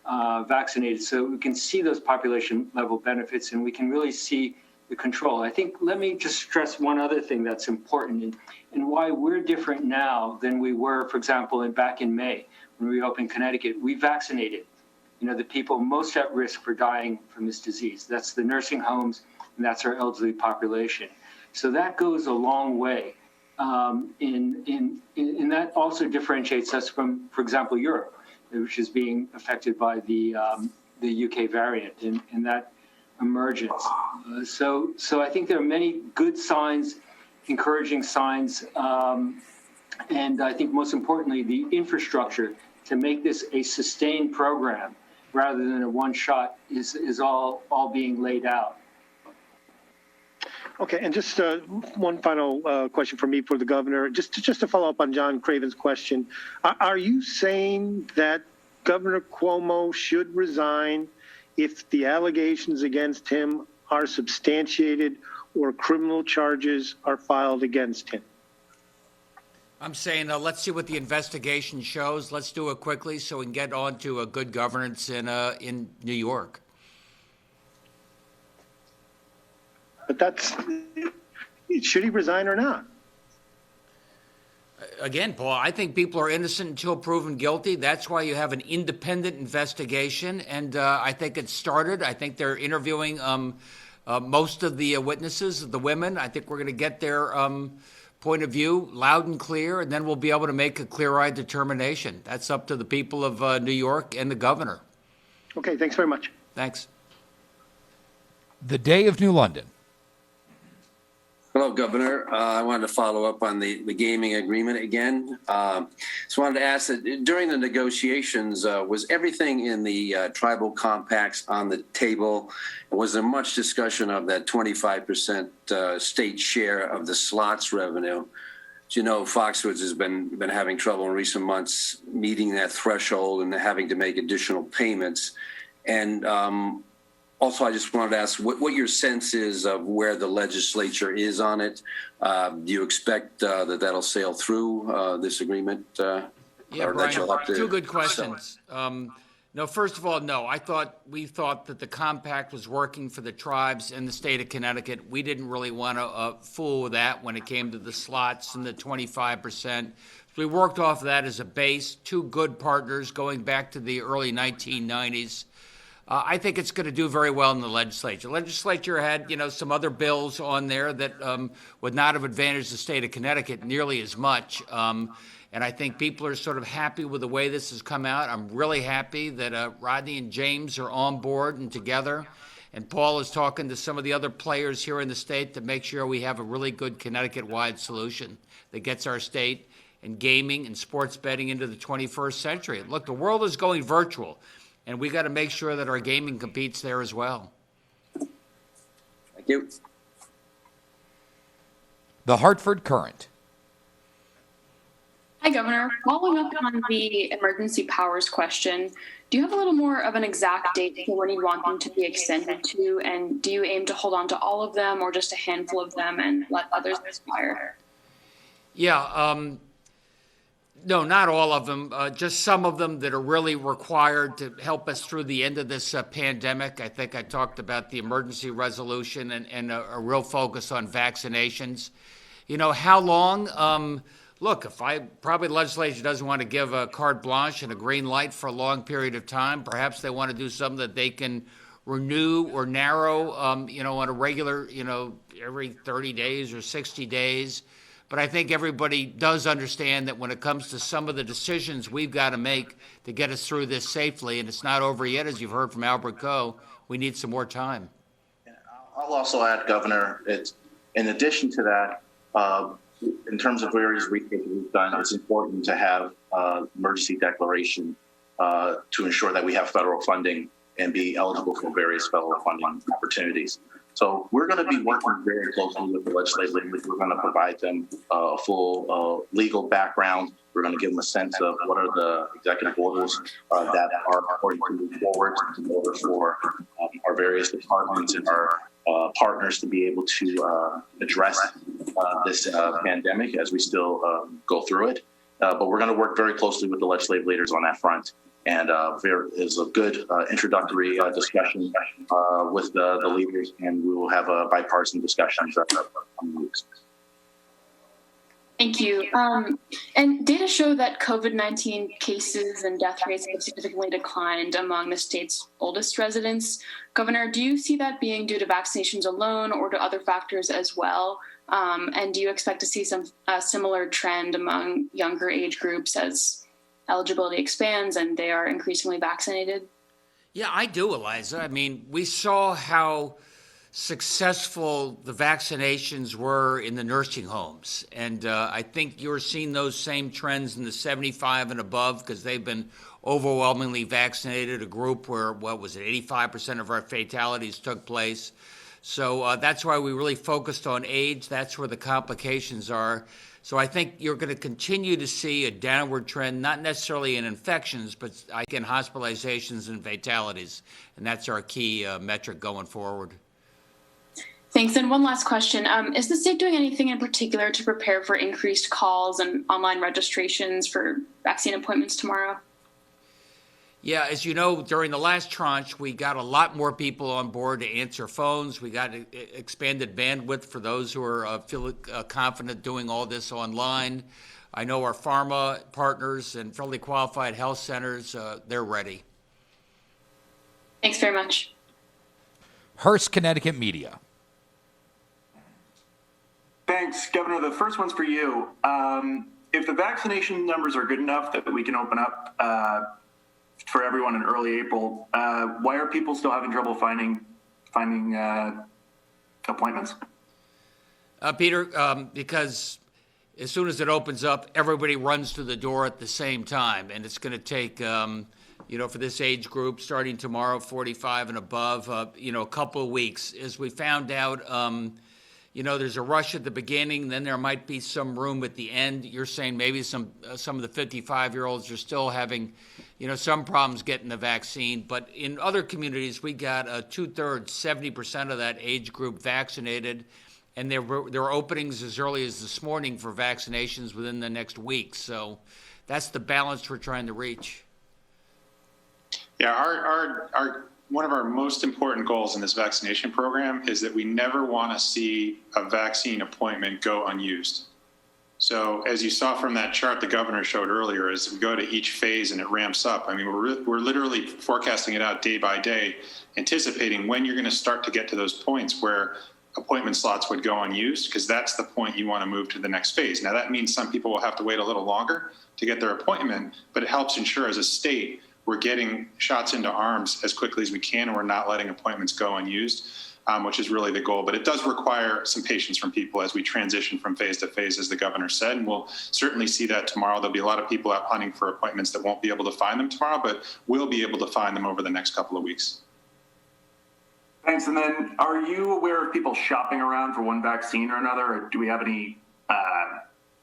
B: vaccinated. So we can see those population level benefits, and we can really see the control. I think, let me just stress one other thing that's important and why we're different now than we were, for example, back in May when we opened Connecticut. We vaccinated, the people most at risk for dying from this disease. That's the nursing homes, and that's our elderly population. So that goes a long way. And that also differentiates us from, for example, Europe, which is being affected by the UK variant and that emergence. So I think there are many good signs, encouraging signs, and I think most importantly, the infrastructure to make this a sustained program rather than a one shot is all being laid out.
M: Okay, and just one final question for me for the governor, just to follow up on John Craven's question. Are you saying that Governor Cuomo should resign if the allegations against him are substantiated or criminal charges are filed against him?
A: I'm saying let's see what the investigation shows. Let's do it quickly so we can get on to a good governance in New York.
M: But should he resign or not?
A: Again, Paul, I think people are innocent until proven guilty. That's why you have an independent investigation, and I think it's started. I think they're interviewing most of the witnesses, the women. I think we're going to get their point of view loud and clear, and then we'll be able to make a clear-eyed determination. That's up to the people of New York and the governor.
M: Okay, thanks very much.
A: Thanks.
C: The Day of New London.
N: Hello, Governor. I wanted to follow up on the gaming agreement again. Just wanted to ask that during the negotiations, was everything in the tribal compacts on the table? Was there much discussion of that 25% state share of the slots revenue? As you know, Foxwoods has been having trouble in recent months meeting that threshold and having to make additional payments. And also, I just wanted to ask what your sense is of where the legislature is on it. Do you expect that that'll sail through this agreement?
A: Yeah, Brian, two good questions. No, first of all, no. We thought that the compact was working for the tribes in the state of Connecticut. We didn't really want to fool with that when it came to the slots and the 25%. So we worked off of that as a base, two good partners going back to the early 1990s. I think it's going to do very well in the legislature. The legislature had, some other bills on there that would not have advantaged the state of Connecticut nearly as much. And I think people are sort of happy with the way this has come out. I'm really happy that Rodney and James are on board and together. And Paul is talking to some of the other players here in the state to make sure we have a really good Connecticut-wide solution that gets our state and gaming and sports betting into the 21st century. Look, the world is going virtual. And we got to make sure that our gaming competes there as well.
N: Thank you.
C: The Hartford Current.
O: Hi, Governor. Following up on the emergency powers question, do you have a little more of an exact date for when you want them to be extended to? And do you aim to hold on to all of them or just a handful of them and let others expire?
A: Yeah. No, not all of them, just some of them that are really required to help us through the end of this pandemic. I think I talked about the emergency resolution and a real focus on vaccinations. How long? Look, probably the legislature doesn't want to give a carte blanche and a green light for a long period of time. Perhaps they want to do something that they can renew or narrow, on a regular, every 30 days or 60 days. But I think everybody does understand that when it comes to some of the decisions we've got to make to get us through this safely, and it's not over yet, as you've heard from Albert Coe, we need some more time.
J: I'll also add, Governor, in addition to that, in terms of various research we've done, it's important to have emergency declaration to ensure that we have federal funding and be eligible for various federal funding opportunities. So we're going to be working very closely with the legislature. We're going to provide them a full legal background. We're going to give them a sense of what are the executive orders that are important to move forward in order for our various departments and our partners to be able to address this pandemic as we still go through it. But we're going to work very closely with the legislative leaders on that front. And there is a good introductory discussion with the leaders, and we will have a bipartisan discussion in the coming weeks.
O: Thank you. And data show that COVID-19 cases and death rates have significantly declined among the state's oldest residents. Governor, do you see that being due to vaccinations alone or to other factors as well? And do you expect to see some similar trend among younger age groups as eligibility expands and they are increasingly vaccinated?
A: Yeah, I do, Eliza. I mean, we saw how successful the vaccinations were in the nursing homes. And I think you're seeing those same trends in the 75 and above because they've been overwhelmingly vaccinated, a group where, 85% of our fatalities took place. So that's why we really focused on age. That's where the complications are. So I think you're going to continue to see a downward trend, not necessarily in infections, but in hospitalizations and fatalities. And that's our key metric going forward.
O: Thanks. And one last question. Is the state doing anything in particular to prepare for increased calls and online registrations for vaccine appointments tomorrow?
A: Yeah, as you know, during the last tranche, we got a lot more people on board to answer phones. We got expanded bandwidth for those who are feeling confident doing all this online. I know our pharma partners and federally qualified health centers, they're ready.
O: Thanks very much.
C: Hearst, Connecticut Media.
P: Thanks, Governor. The first one's for you. If the vaccination numbers are good enough that we can open up for everyone in early April, why are people still having trouble finding appointments?
A: Peter, because as soon as it opens up, everybody runs to the door at the same time, and it's going to take, for this age group, starting tomorrow, 45 and above, a couple of weeks. As we found out, there's a rush at the beginning, then there might be some room at the end. You're saying maybe some of the 55-year-olds are still having, some problems getting the vaccine. But in other communities, we got 2/3, 70% of that age group vaccinated, and there were openings as early as this morning for vaccinations within the next week. So that's the balance we're trying to reach.
G: Yeah, our one of our most important goals in this vaccination program is that we never want to see a vaccine appointment go unused. So as you saw from that chart the governor showed earlier, as we go to each phase and it ramps up, I mean, we're literally forecasting it out day by day, anticipating when you're going to start to get to those points where appointment slots would go unused, because that's the point you want to move to the next phase. Now, that means some people will have to wait a little longer to get their appointment, but it helps ensure as a state we're getting shots into arms as quickly as we can, and we're not letting appointments go unused, which is really the goal. But it does require some patience from people as we transition from phase to phase, as the governor said, and we'll certainly see that tomorrow. There'll be a lot of people out hunting for appointments that won't be able to find them tomorrow, but we'll be able to find them over the next couple of weeks.
P: Thanks. And then, are you aware of people shopping around for one vaccine or another, or do we have any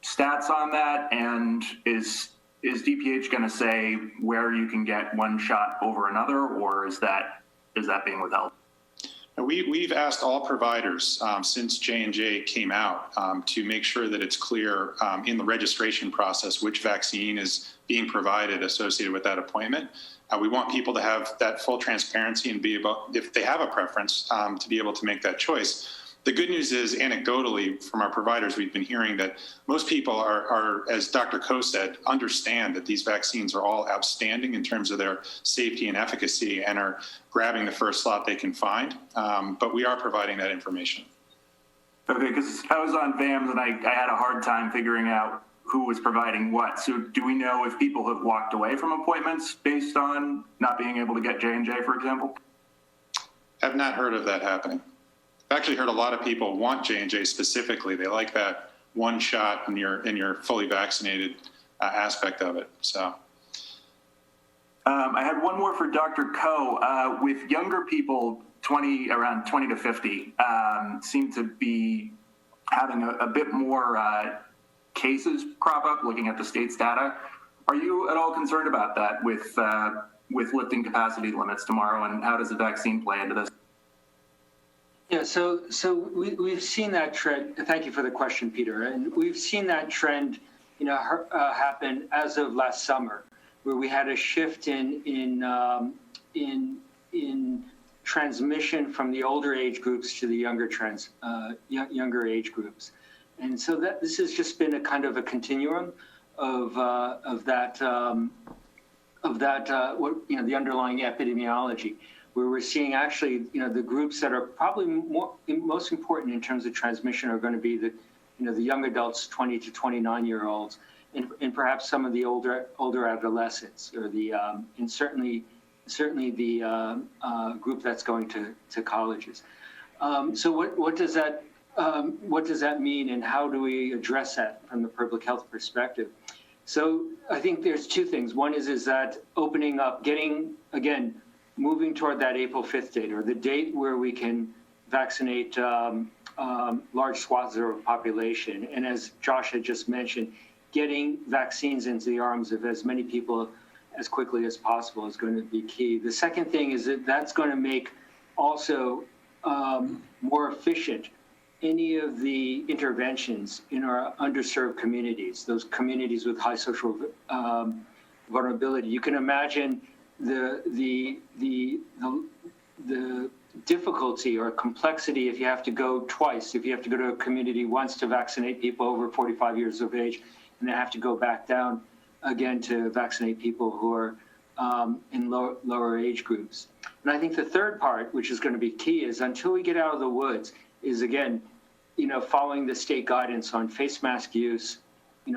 P: stats on that? And is DPH going to say where you can get one shot over another, or is that being withheld?
G: We've asked all providers since J&J came out to make sure that it's clear in the registration process which vaccine is being provided associated with that appointment. We want people to have that full transparency and be able, if they have a preference, to be able to make that choice. The good news is, anecdotally, from our providers, we've been hearing that most people are, as Dr. Koh said, understand that these vaccines are all outstanding in terms of their safety and efficacy and are grabbing the first slot they can find. But we are providing that information.
P: Okay, because I was on VAMS and I had a hard time figuring out who was providing what. So do we know if people have walked away from appointments based on not being able to get J&J, for example?
G: I've not heard of that happening. I've actually heard a lot of people want J&J specifically. They like that one shot and you're fully vaccinated aspect of it. So,
P: I had one more for Dr. Koh. With younger people, around 20 to 50, seem to be having a bit more cases crop up. Looking at the state's data, are you at all concerned about that with lifting capacity limits tomorrow? And how does the vaccine play into this?
B: Yeah, so we've seen that trend. Thank you for the question, Peter. And we've seen that trend, happen as of last summer, where we had a shift in transmission from the older age groups to the younger age groups, and so that this has just been a kind of a continuum of that the underlying epidemiology, where we're seeing actually, the groups that are probably most important in terms of transmission are going to be the young adults, 20 to 29-year-olds, and perhaps some of the older adolescents, or and certainly the group that's going to colleges. So what does that mean, and how do we address that from the public health perspective? So I think there's two things. One is that opening up, moving toward that April 5th date, or the date where we can vaccinate large swaths of the population. And as Josh had just mentioned, getting vaccines into the arms of as many people as quickly as possible is going to be key. The second thing is that that's going to make also more efficient any of the interventions in our underserved communities, those communities with high social vulnerability. You can imagine the difficulty or complexity if you have to go twice, if you have to go to a community once to vaccinate people over 45 years of age, and then have to go back down again to vaccinate people who are in lower age groups. And I think the third part, which is going to be key, is until we get out of the woods, is again, following the state guidance on face mask use,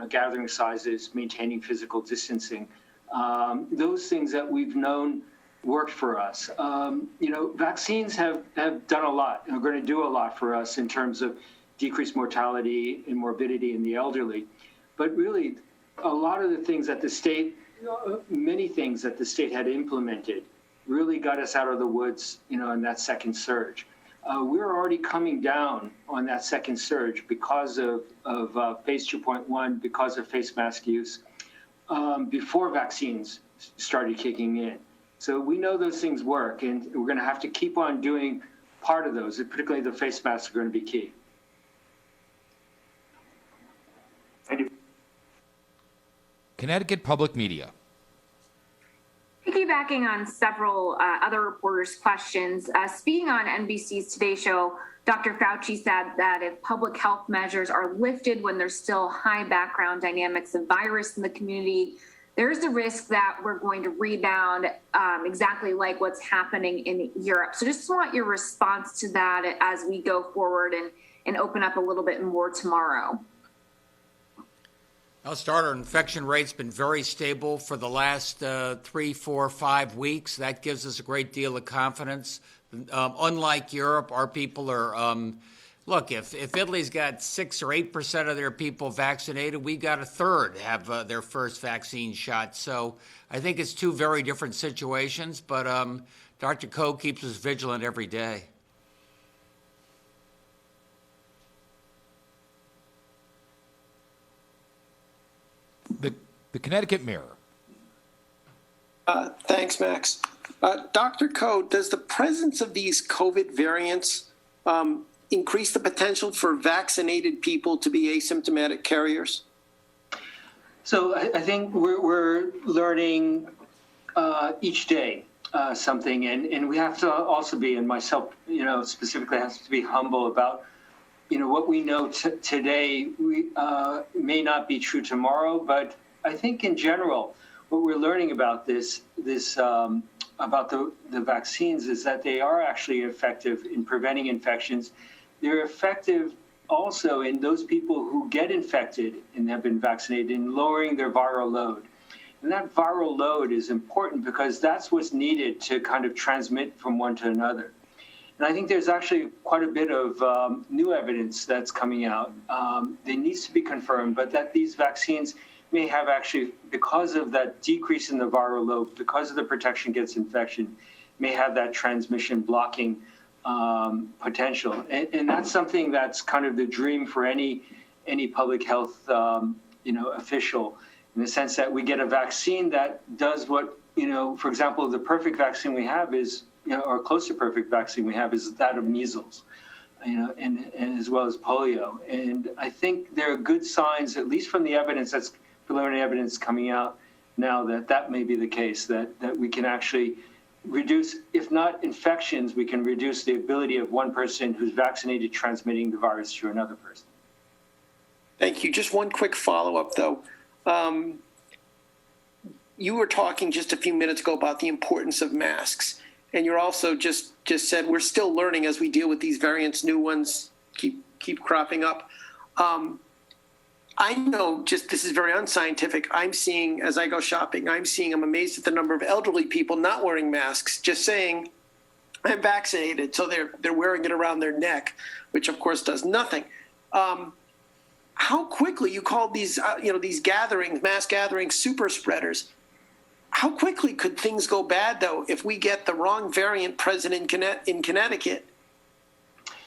B: gathering sizes, maintaining physical distancing, those things that we've known worked for us. Vaccines have done a lot and are going to do a lot for us in terms of decreased mortality and morbidity in the elderly. But really, a lot of the things that the state, many things that the state had implemented really got us out of the woods, in that second surge. We're already coming down on that second surge because of phase 2.1, because of face mask use, before vaccines started kicking in. So we know those things work, and we're going to have to keep on doing part of those, and particularly the face masks are going to be key.
P: Thank you.
C: Connecticut Public Media.
Q: Piggybacking on several other reporters' questions, speaking on NBC's Today Show, Dr. Fauci said that if public health measures are lifted when there's still high background dynamics of virus in the community, there's a risk that we're going to rebound exactly like what's happening in Europe. So just want your response to that as we go forward and open up a little bit more tomorrow.
A: I'll start. Our infection rate's been very stable for the last 3, 4, 5 weeks. That gives us a great deal of confidence. Unlike Europe, our people are, look, if Italy's got 6 or 8% of their people vaccinated, we got a third have their first vaccine shot. So I think it's two very different situations, but Dr. Koh keeps us vigilant every day.
C: The Connecticut Mirror.
R: Thanks, Max. Dr. Koh, does the presence of these COVID variants increase the potential for vaccinated people to be asymptomatic carriers?
B: So I think we're learning each day something, and we have to also be, and myself, specifically has to be humble about, what we know today may not be true tomorrow, but I think in general, what we're learning about about the vaccines is that they are actually effective in preventing infections. They're effective also in those people who get infected and have been vaccinated in lowering their viral load. And that viral load is important because that's what's needed to kind of transmit from one to another. And I think there's actually quite a bit of new evidence that's coming out that needs to be confirmed, but that these vaccines may have actually, because of that decrease in the viral load, because of the protection against infection, may have that transmission blocking potential. And that's something that's kind of the dream for any public health official, in the sense that we get a vaccine that does what, for example, the perfect vaccine we have is or close to perfect vaccine we have is that of measles, and as well as polio. And I think there are good signs, at least from the evidence, that's preliminary evidence coming out now, that may be the case, that we can actually reduce, if not infections, we can reduce the ability of one person who's vaccinated transmitting the virus to another person.
R: Thank you. Just one quick follow-up, though. You were talking just a few minutes ago about the importance of masks, and you're also just said we're still learning as we deal with these variants. New ones keep cropping up. I know, just this is very unscientific. I'm seeing, as I go shopping, I'm amazed at the number of elderly people not wearing masks, just saying, I'm vaccinated. So they're wearing it around their neck, which of course does nothing. How quickly, you called these, these gatherings, mass gatherings, super spreaders. How quickly could things go bad, though, if we get the wrong variant present in Connecticut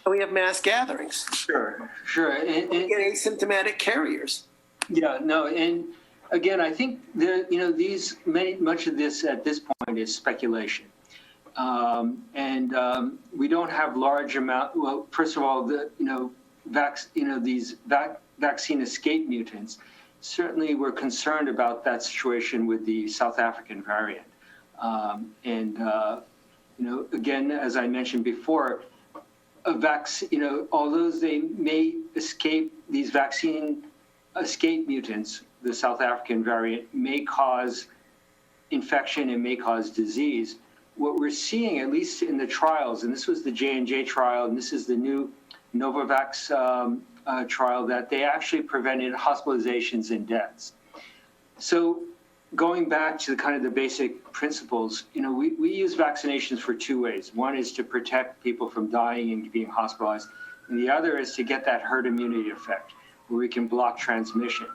R: and we have mass gatherings?
B: Sure.
R: We get asymptomatic carriers.
B: Yeah, no, and again, I think much of this at this point is speculation, and we don't have large amount. Well, first of all, these vaccine escape mutants. Certainly, we're concerned about that situation with the South African variant, again, as I mentioned before, although they may escape, these vaccine escape mutants, the South African variant may cause infection and may cause disease. What we're seeing, at least in the trials, and this was the J&J trial, and this is the new Novavax trial, that they actually prevented hospitalizations and deaths. So going back to the basic principles, we use vaccinations for two ways. One is to protect people from dying and being hospitalized, and the other is to get that herd immunity effect, where we can block transmission.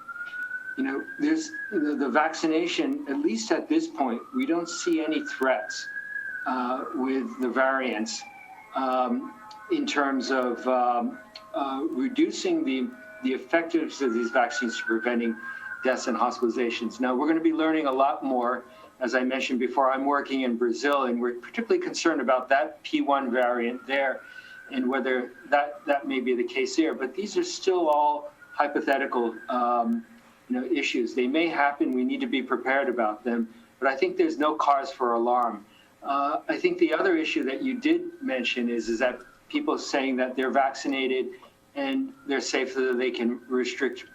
B: There's the vaccination, at least at this point, we don't see any threats with the variants in terms of reducing the effectiveness of these vaccines to preventing deaths and hospitalizations. Now, we're going to be learning a lot more. As I mentioned before, I'm working in Brazil, and we're particularly concerned about that P1 variant there and whether that may be the case there. But these are still all hypothetical issues. They may happen. We need to be prepared about them. But I think there's no cause for alarm. I think the other issue that you did mention is that people saying that they're vaccinated and they're safe so that they can restrict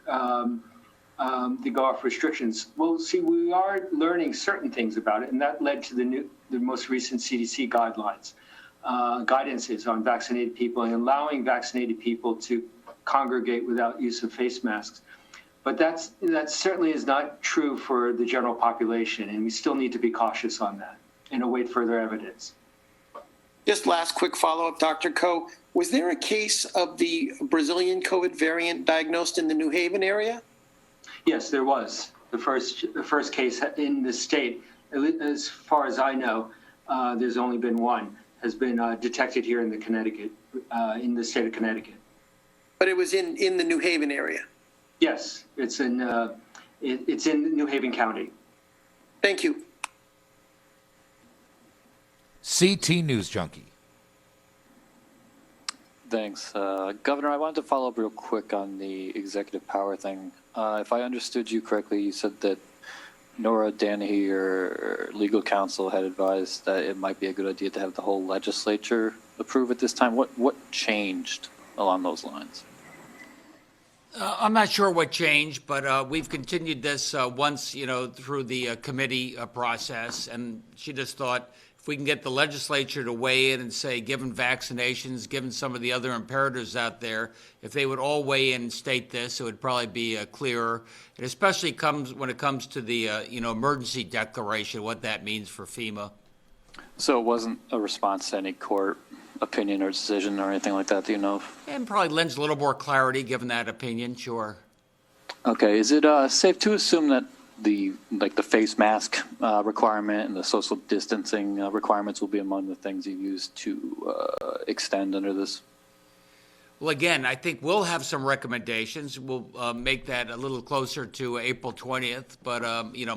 B: they go off restrictions. Well, see, we are learning certain things about it, and that led to the most recent CDC guidances on vaccinated people and allowing vaccinated people to congregate without use of face masks. But that certainly is not true for the general population, and we still need to be cautious on that and await further evidence.
R: Just last quick follow-up, Dr. Ko. Was there a case of the Brazilian COVID variant diagnosed in the New Haven area?
B: Yes, there was. The first case in the state, as far as I know, there's only been one, has been detected here in the state of Connecticut.
R: But it was in the New Haven area?
B: Yes, it's in New Haven County.
R: Thank you.
C: CT News Junkie.
S: Thanks. Governor, I wanted to follow up real quick on the executive power thing. If I understood you correctly, you said that Nora Danahy, your legal counsel, had advised that it might be a good idea to have the whole legislature approve at this time. What changed along those lines?
A: I'm not sure what changed, but we've continued this once, through the committee process, and she just thought if we can get the legislature to weigh in and say, given vaccinations, given some of the other imperatives out there, if they would all weigh in and state this, it would probably be clearer. It especially when it comes to the emergency declaration, what that means for FEMA.
S: So it wasn't a response to any court opinion or decision or anything like that you know of?
A: And probably lends a little more clarity given that opinion, sure.
S: Okay, is it safe to assume that the face mask requirement and the social distancing requirements will be among the things you use to extend under this?
A: Well, again, I think we'll have some recommendations. We'll make that a little closer to April 20th. But,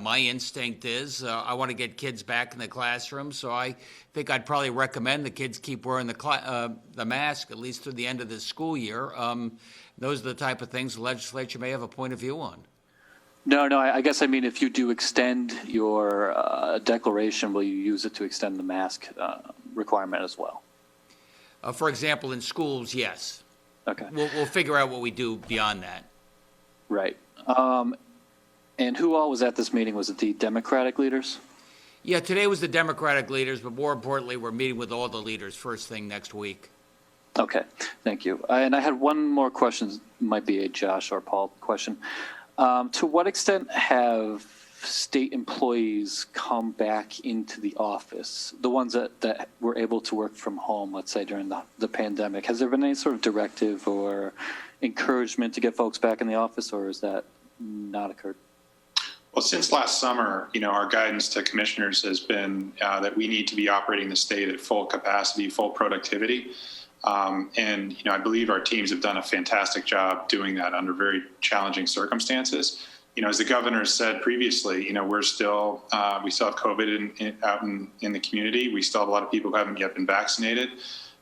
A: my instinct is I want to get kids back in the classroom. So I think I'd probably recommend the kids keep wearing the mask at least through the end of the school year. Those are the type of things the legislature may have a point of view on.
S: No, I guess I mean if you do extend your declaration, will you use it to extend the mask requirement as well?
A: For example, in schools, yes.
S: Okay.
A: We'll figure out what we do beyond that.
S: Right. And who all was at this meeting? Was it the Democratic leaders?
A: Yeah, today was the Democratic leaders, but more importantly, we're meeting with all the leaders first thing next week.
S: Okay, thank you. And I had one more question, might be a Josh or Paul question. To what extent have state employees come back into the office, the ones that were able to work from home, let's say during the pandemic? Has there been any sort of directive or encouragement to get folks back in the office, or has that not occurred?
G: Well, since last summer, our guidance to commissioners has been that we need to be operating the state at full capacity, full productivity. And I believe our teams have done a fantastic job doing that under very challenging circumstances. As the governor said previously, we still have COVID out in the community. We still have a lot of people who haven't yet been vaccinated.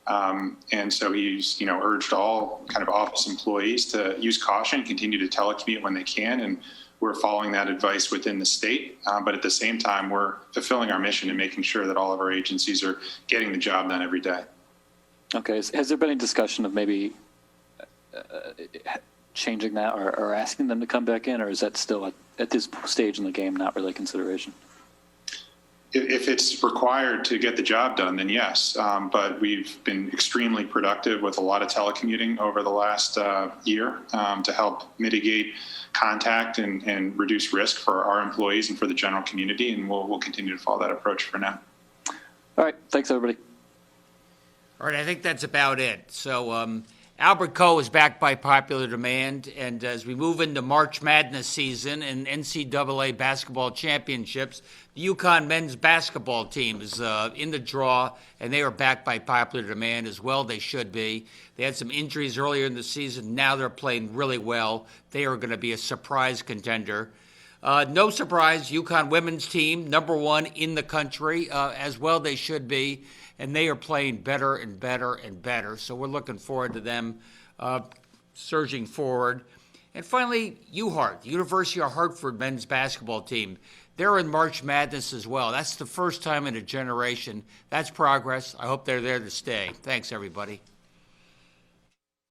G: And so he's, urged all kind of office employees to use caution, continue to telecommute when they can. And we're following that advice within the state. But at the same time, we're fulfilling our mission and making sure that all of our agencies are getting the job done every day.
S: Okay. Has there been any discussion of maybe changing that or asking them to come back in, or is that still at this stage in the game not really consideration?
G: If it's required to get the job done, then yes. But we've been extremely productive with a lot of telecommuting over the last year to help mitigate contact and reduce risk for our employees and for the general community. And we'll continue to follow that approach for now.
S: All right. Thanks, everybody.
A: All right, I think that's about it. So Albert Coe is back by popular demand, and as we move into March Madness season and NCAA basketball championships, the UConn men's basketball team is in the draw, and they are back by popular demand as well. They should be. They had some injuries earlier in the season. Now they're playing really well. They are going to be a surprise contender. No surprise, UConn women's team, number one in the country, as well they should be. And they are playing better and better and better. So we're looking forward to them surging forward. And finally, UHart, University of Hartford men's basketball team. They're in March Madness as well. That's the first time in a generation. That's progress. I hope they're there to stay. Thanks, everybody.